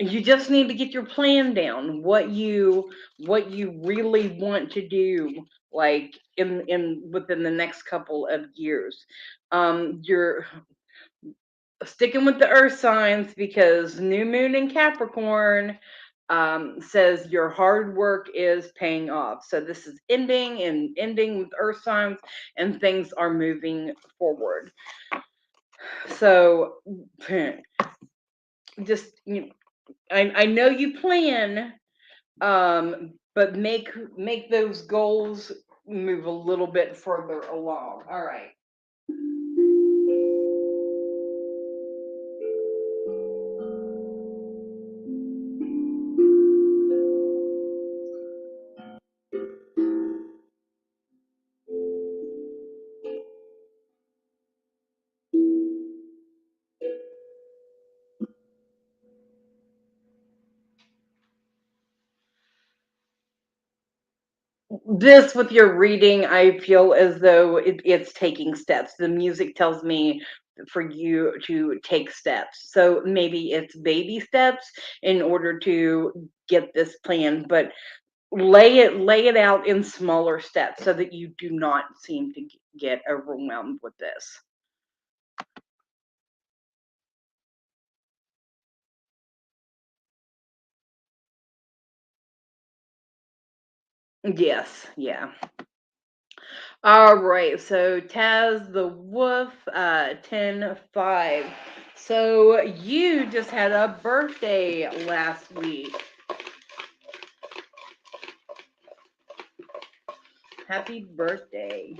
S2: You just need to get your plan down, what you really want to do, like in within the next couple of years. You're sticking with the earth signs because new moon in Capricorn says your hard work is paying off. So this is ending with earth signs, and things are moving forward. So just I know you plan, but make those goals move a little bit further along. All right. This with your reading, I feel as though it's taking steps. The music tells me for you to take steps. So maybe it's baby steps in order to get this plan, but lay it out in smaller steps so that you do not seem to get overwhelmed with this. Yes, yeah. All right, so Taz the Wolf, 10-5. So you just had a birthday last week. Happy birthday.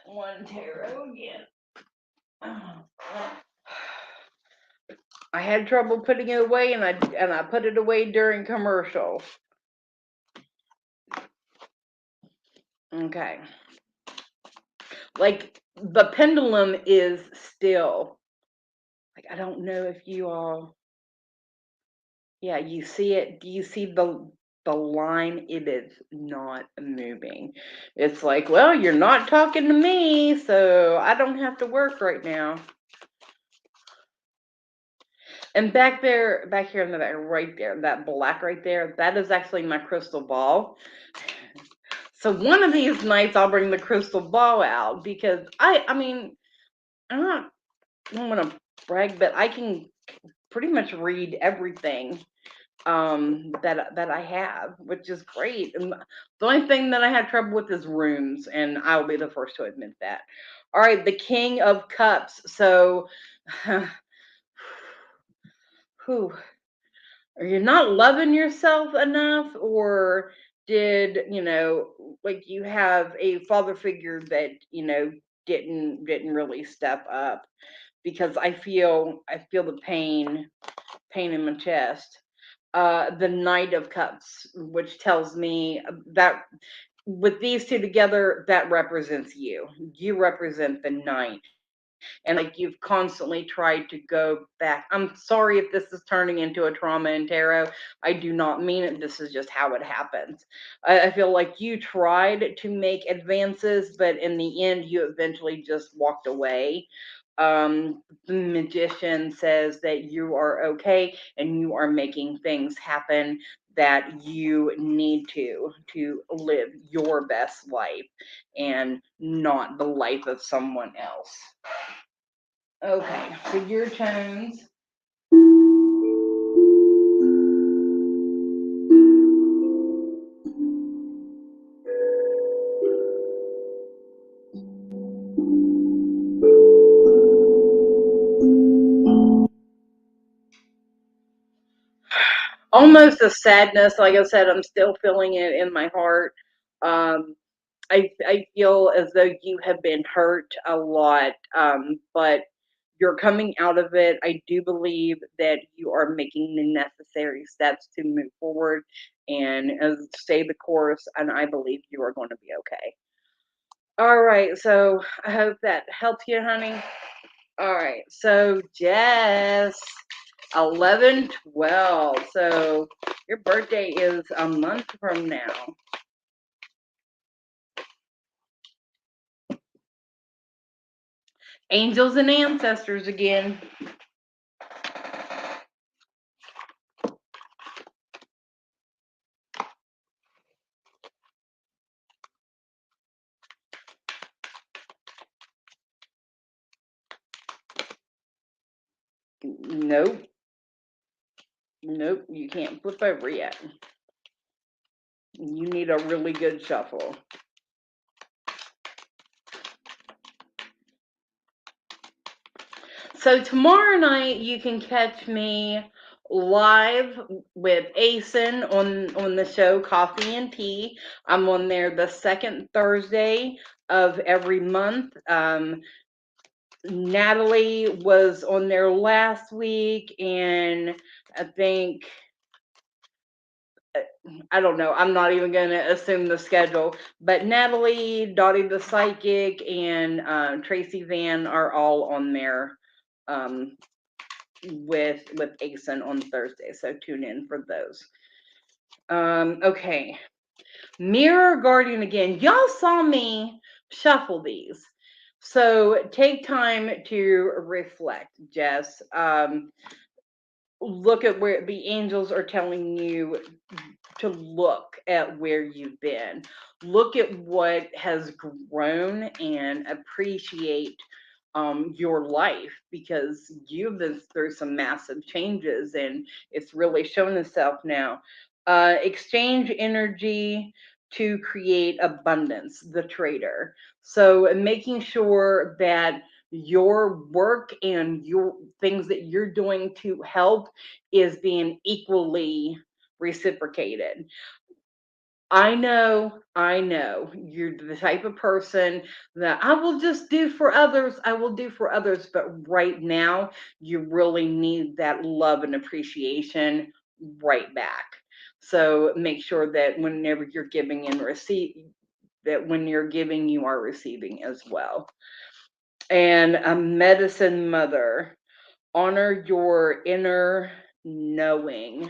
S2: One tarot again. I had trouble putting it away, and I put it away during commercial. Okay. Like the pendulum is still, like, I don't know if you all, yeah, you see it. Do you see the line? It is not moving. It's like, well, you're not talking to me, so I don't have to work right now. And back here in the back, right there, that black right there, that is actually my crystal ball. So one of these nights I'll bring the crystal ball out, because I mean, I don't want to brag, but I can pretty much read everything that I have, which is great. And the only thing that I had trouble with is rooms, and I'll be the first to admit that. All right, the King of Cups. So whew, are you not loving yourself enough, or did like you have a father figure that didn't really step up? Because I feel the pain in my chest. The Knight of Cups, which tells me that with these two together, that represents you. You represent the Knight. And like you've constantly tried to go back. I'm sorry if this is turning into a trauma and tarot. I do not mean it. This is just how it happens. I feel like you tried to make advances, but in the end, you eventually just walked away. The Magician says that you are okay and you are making things happen that you need to live your best life and not the life of someone else. Okay, so your tones. almost a sadness. Like I said, I'm still feeling it in my heart. Um, I feel as though you have been hurt a lot, but you're coming out of it. I do believe that you are making the necessary steps to move forward and stay the course, and I believe you are going to be okay. All right, so I hope that helped you, honey. All right, so Jess, 11/12. So your birthday is a month from now. Angels and ancestors again. Nope. Nope, you can't flip over yet. You need a really good shuffle. So tomorrow night you can catch me live with Asen on the show Coffee and Tea. I'm on there the second Thursday of every month. Natalie was on there last week, and I think, I don't know, I'm not even going to assume the schedule, but Natalie, Dottie the Psychic, and Tracy Van are all on there with Asen on Thursday, so tune in for those. Okay, Mirror Guardian again. Y'all saw me shuffle these, so take time to reflect, Jess. Look at where the angels are telling you to look at where you've been. Look at what has grown and appreciate your life, because you've been through some massive changes and it's really shown itself now. Exchange energy to create abundance, the trader. So making sure that your work and your things that you're doing to help is being equally reciprocated. I know you're the type of person that I will just do for others. I will do for others. But right now, you really need that love and appreciation right back. So make sure that whenever you're giving and receive, that when you're giving, you are receiving as well. And a medicine mother, honor your inner knowing.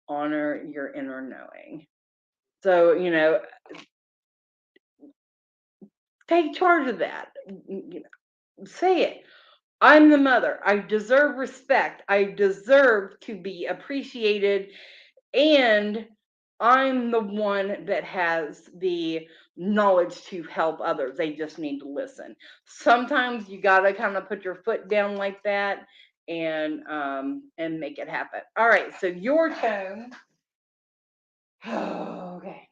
S2: Honor your inner knowing. So, take charge of that. Say it. I'm the mother. I deserve respect. I deserve to be appreciated. And I'm the one that has the knowledge to help others. They just need to listen. Sometimes you got to kind of put your foot down like that and make it happen. All right. So your tone. Okay.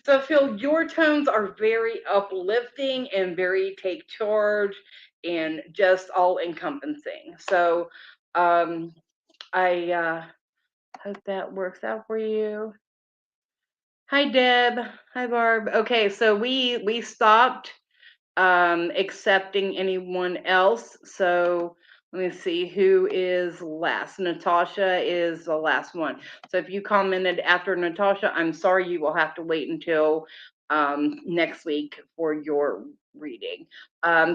S2: So I feel your tones are very uplifting and very take charge and just all encompassing. So I hope that works out for you. Hi Deb. Hi Barb. Okay, so we stopped accepting anyone else. So let me see who is last. Natasha is the last one. So if you commented after Natasha, I'm sorry, you will have to wait until next week for your reading.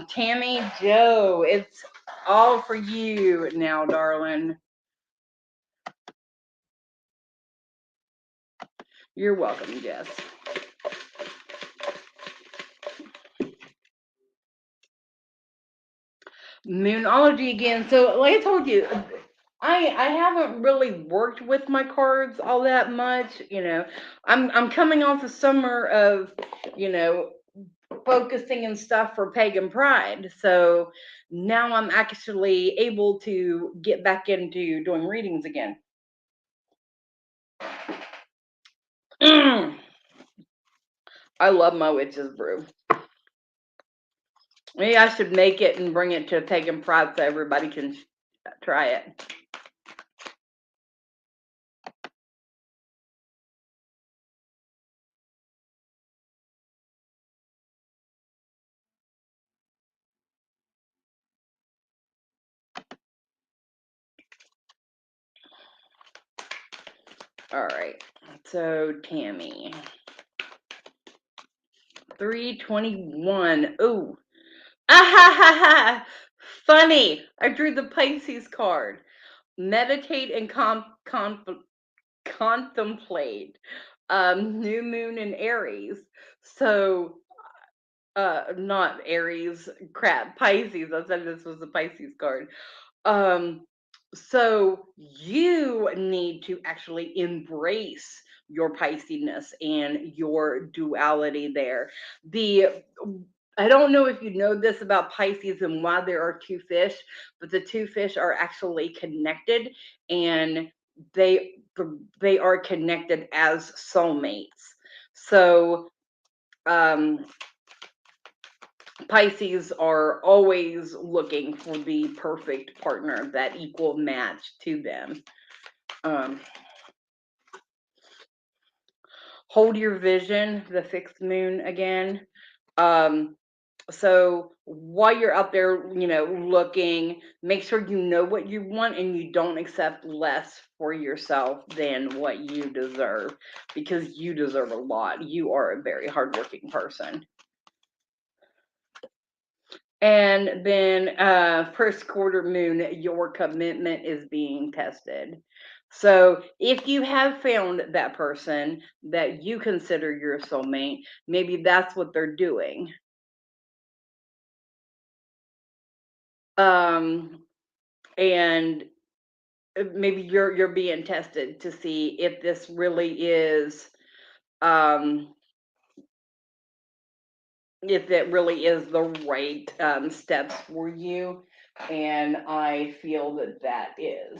S2: Tammy Joe, it's all for you now, darling. You're welcome, Jess. Moonology again. So like I told you, I haven't really worked with my cards all that much. I'm coming off a summer of, focusing and stuff for Pagan Pride. So now I'm actually able to get back into doing readings again. I love my witch's brew. Maybe I should make it and bring it to Pagan Pride so everybody can try it. All right. So Tammy. 321. Ooh. Ah ha ha ha. Funny. I drew the Pisces card. Meditate and contemplate. New moon in Aries. So not Aries, crap, Pisces. I said this was the Pisces card. So you need to actually embrace your Pisces-ness and your duality there. I don't know if you know this about Pisces and why there are two fish, but the two fish are actually connected, and they are connected as soulmates. So Pisces are always looking for the perfect partner, that equal match to them. Hold your vision, the fixed moon again. So while you're out there, looking, make sure you know what you want and you don't accept less for yourself than what you deserve, because you deserve a lot. You are a very hardworking person. And then first quarter moon, your commitment is being tested. So if you have found that person that you consider your soulmate, maybe that's what they're doing. And maybe you're being tested to see if this really is if it really is the right steps for you. And I feel that is.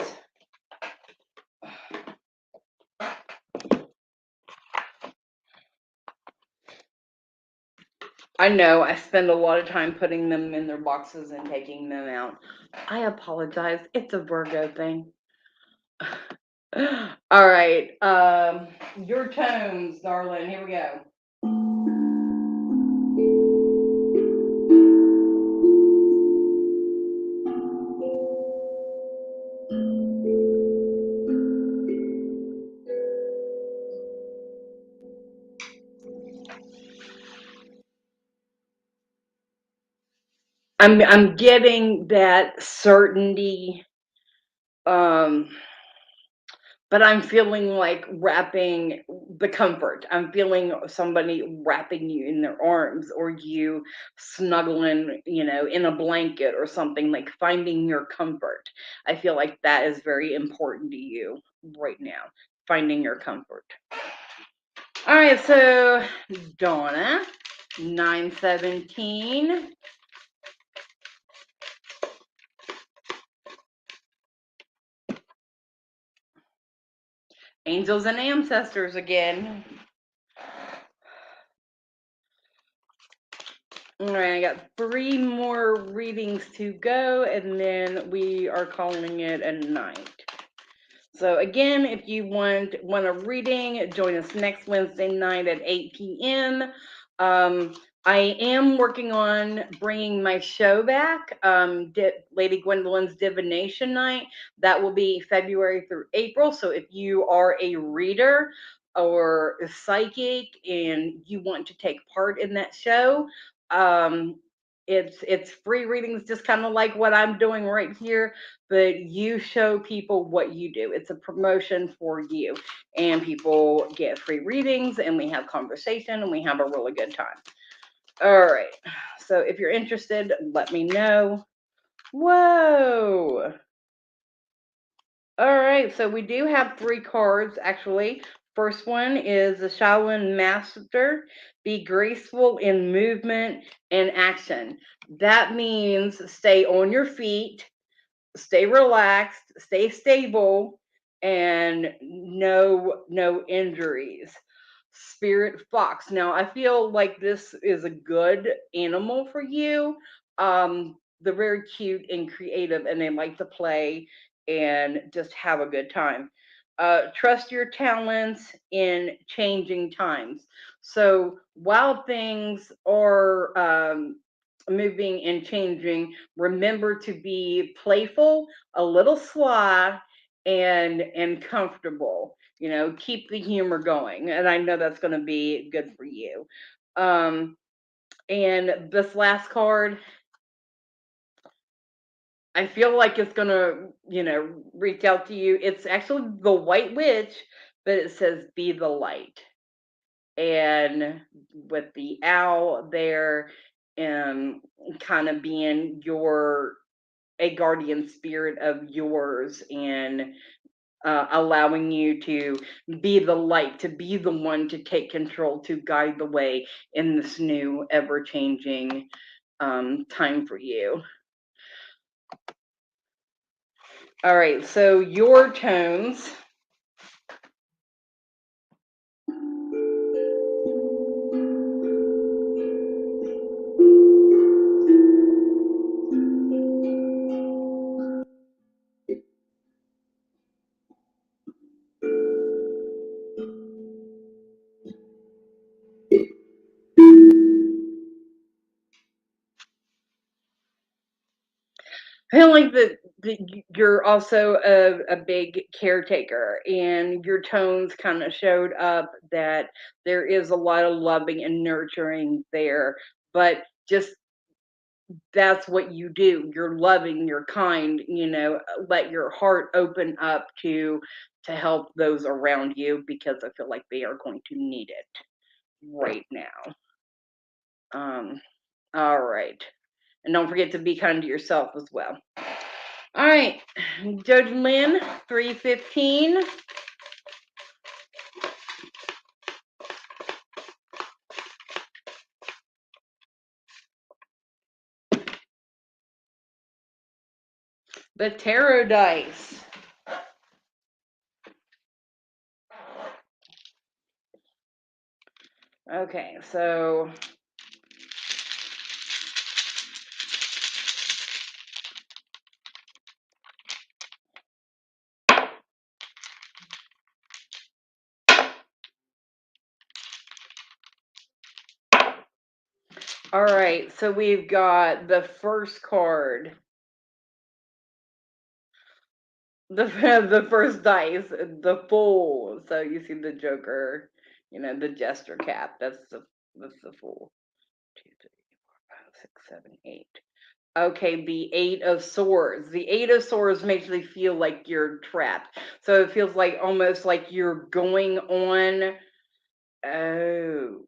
S2: I know I spend a lot of time putting them in their boxes and taking them out. I apologize. It's a Virgo thing. All right. Your tones, darling. Here we go. I'm getting that certainty, but I'm feeling like wrapping the comfort. I'm feeling somebody wrapping you in their arms, or you snuggling, in a blanket or something, like finding your comfort. I feel like that is very important to you right now, finding your comfort. All right, so Donna, 917. Angels and ancestors again. All right, I got 3 more readings to go, and then we are calling it a night. So again, if you want a reading, join us next Wednesday night at 8 p.m. I am working on bringing my show back, Lady Gwendolyn's Divination Night. That will be February through April. So if you are a reader or a psychic and you want to take part in that show, it's free readings, just kind of like what I'm doing right here, but you show people what you do. It's a promotion for you, and people get free readings, and we have conversation, and we have a really good time. All right, so if you're interested, let me know. Whoa. All right, so we do have 3 cards actually First one is the Shaolin Master. Be graceful in movement and action. That means stay on your feet, stay relaxed, stay stable, and no injuries. Spirit Fox. Now I feel like this is a good animal for you. They're very cute and creative, and they like to play and just have a good time. Trust your talents in changing times. So while things are moving and changing, remember to be playful, a little sly, and comfortable. You know, keep the humor going, and I know that's going to be good for you. um and this last card, I feel like it's going to, reach out to you. It's actually the White Witch, but it says be the light. And with the owl there, um kind of being a guardian spirit of yours, and allowing you to be the light, to be the one to take control, to guide the way in this new, ever changing time for you. All right, so your tones. I feel like that you're also a big caretaker, and your tones kind of showed up that there is a lot of loving and nurturing there, but just that's what you do. You're loving, you're kind, let your heart open up to help those around you, because I feel like they are going to need it right now. All right. And don't forget to be kind to yourself as well. All right, Judge Lynn, 315. The tarot dice. Okay, so all right, so we've got the first card. The first dice, the Fool. So you see the Joker, the Jester cap. That's the Fool. 2, 3, 4, 5, 6, 7, 8. Okay, the Eight of Swords. The Eight of Swords makes me feel like you're trapped. So it feels like almost like you're going on. Oh.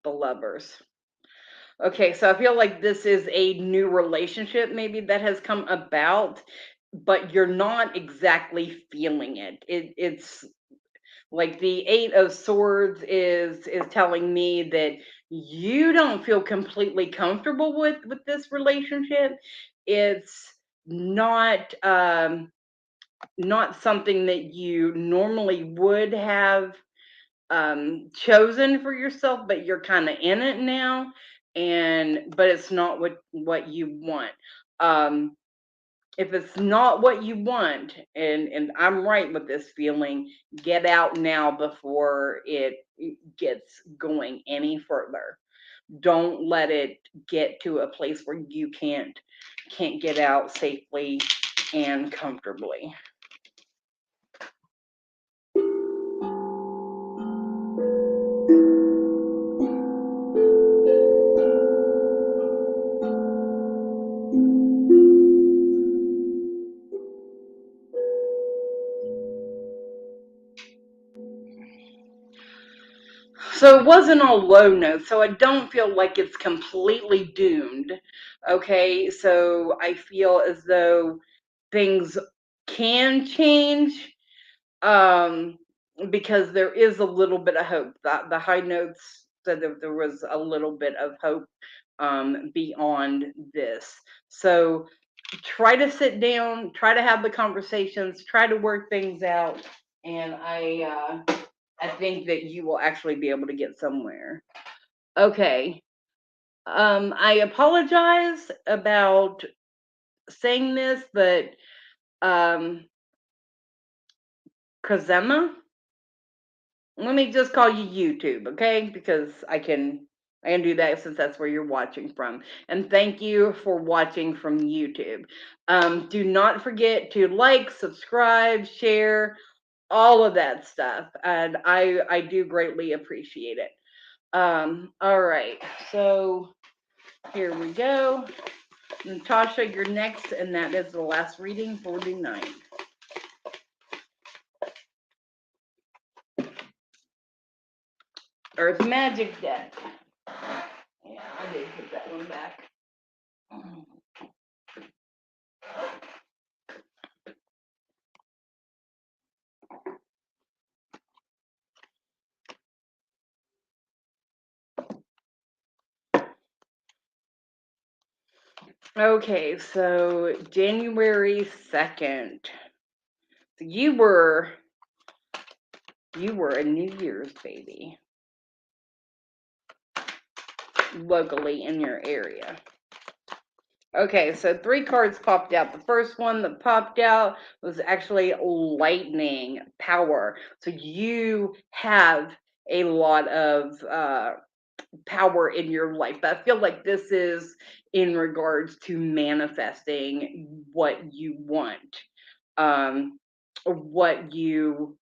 S2: The Lovers. Okay, so I feel like this is a new relationship maybe that has come about, but you're not exactly feeling it. It's like the Eight of Swords is telling me that you don't feel completely comfortable with this relationship. It's not something that you normally would have chosen for yourself, but you're kind of in it now, but it's not what you want. If it's not what you want, and I'm right with this feeling, get out now before it gets going any further. Don't let it get to a place where you can't get out safely and comfortably. So it wasn't all low notes, so I don't feel like it's completely doomed. Okay, so I feel as though things can change, because there is a little bit of hope. The high notes said that there was a little bit of hope beyond this. So try to sit down, try to have the conversations, try to work things out, and I think that you will actually be able to get somewhere. Okay. I apologize about saying this, but Kazema, let me just call you YouTube, okay? Because I can do that since that's where you're watching from. And thank you for watching from YouTube. Do not forget to like, subscribe, share, all of that stuff, and I do greatly appreciate it. All right, so here we go. Natasha, you're next, and that is the last reading for the night. Earth Magic deck. Yeah, I did put that one back. Okay, so January 2nd. So you were a New Year's baby locally in your area. Okay, so 3 cards popped out. The first one that popped out was actually lightning power. So you have a lot of power in your life. But I feel like this is in regards to manifesting what you want, what you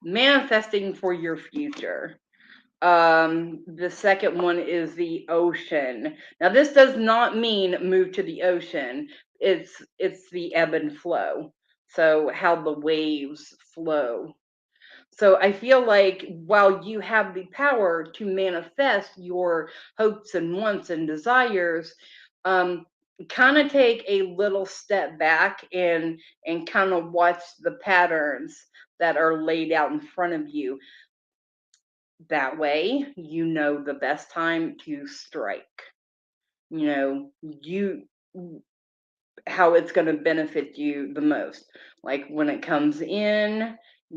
S2: manifesting for your future. The second one is the ocean. Now this does not mean move to the ocean. It's the ebb and flow. So how the waves flow. So I feel like while you have the power to manifest your hopes and wants and desires, kind of take a little step back and kind of watch the patterns that are laid out in front of you. That way, you know the best time to strike. You know, how it's going to benefit you the most. Like when it comes in,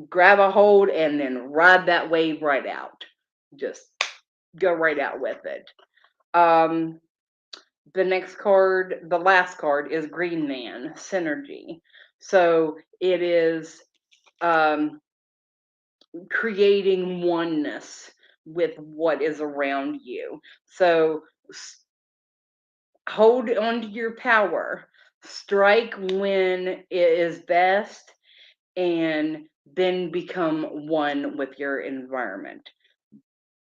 S2: grab a hold and then ride that wave right out. Just go right out with it. The next card, the last card, is Green Man, Synergy. So it is creating oneness with what is around you. So hold on to your power, strike when it is best, and then become one with your environment.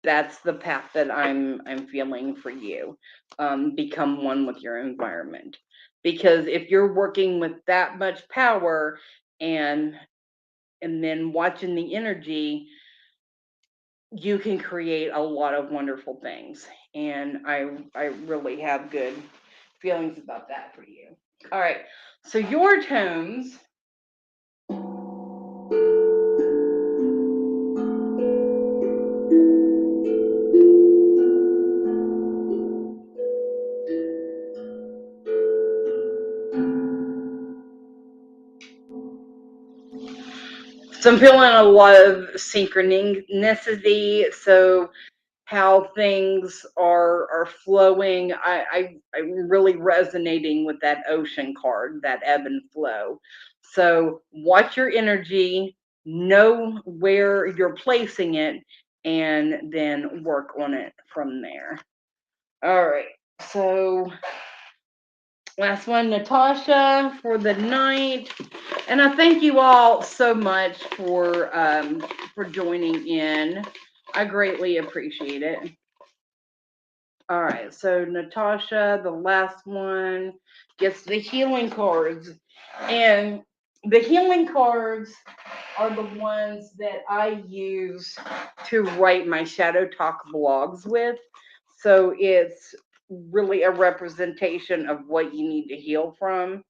S2: That's the path that I'm feeling for you. Become one with your environment, because if you're working with that much power and then watching the energy, you can create a lot of wonderful things. And I really have good feelings about that for you. All right, so your tones. So I'm feeling a lot of synchronicity. So how things are flowing. I'm really resonating with that ocean card, that ebb and flow. So watch your energy, know where you're placing it, and then work on it from there. All right. So last one, Natasha, for the night. And I thank you all so much for joining in. I greatly appreciate it. All right, so Natasha, the last one, gets the healing cards. And the healing cards are the ones that I use to write my Shadow Talk vlogs with. So it's really a representation of what you need to heal from.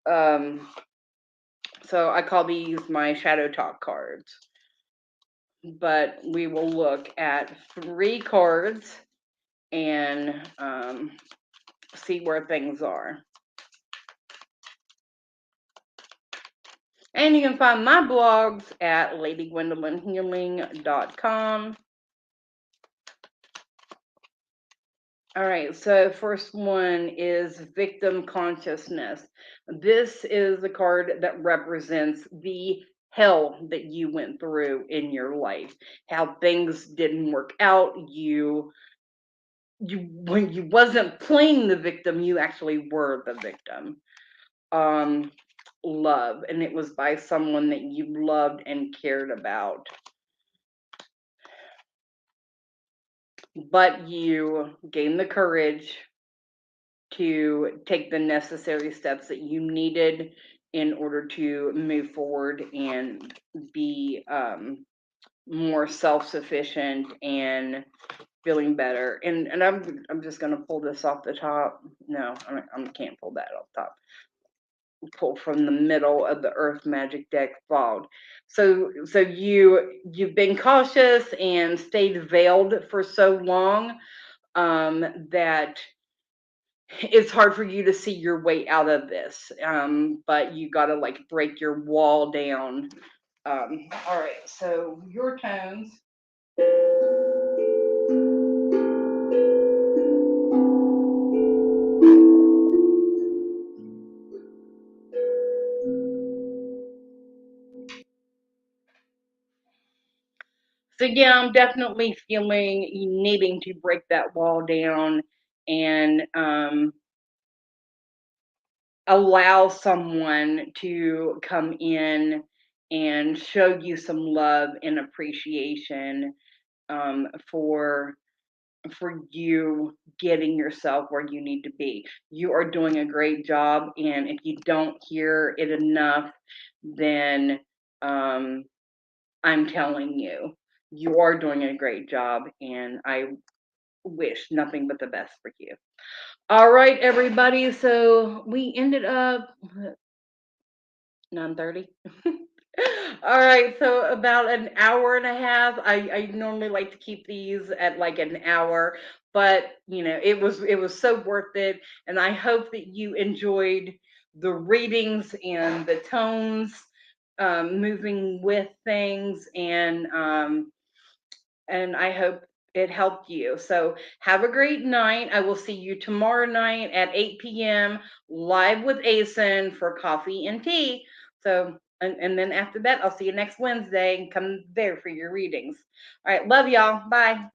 S2: So I call these my Shadow Talk cards. But we will look at 3 cards and see where things are. And you can find my blogs at ladygwendolynhealing.com. All right, so first one is victim consciousness. This is the card that represents the hell that you went through in your life, how things didn't work out. When you wasn't playing the victim, you actually were the victim. Love, and it was by someone that you loved and cared about. But you gained the courage to take the necessary steps that you needed in order to move forward and be more self-sufficient and feeling better. And I'm just gonna pull this off the top. No, I can't pull that off the top. Pull from the middle of the Earth Magic deck fogged. So you've been cautious and stayed veiled for so long that it's hard for you to see your way out of this. But you gotta like break your wall down. All right, so your tones. So yeah, I'm definitely feeling needing to break that wall down and allow someone to come in and show you some love and appreciation for you getting yourself where you need to be. You are doing a great job, and if you don't hear it enough, then I'm telling you, you are doing a great job, and I wish nothing but the best for you. All right, everybody. So we ended up 9:30. All right, so about an hour and a half. I normally like to keep these at like an hour, but you know, it was so worth it, and I hope that you enjoyed the readings and the tones, moving with things, and I hope it helped you. So have a great night. I will see you tomorrow night at 8 p.m. live with Asen for coffee and tea. So, and then after that, I'll see you next Wednesday and come there for your readings. All right. Love y'all. Bye.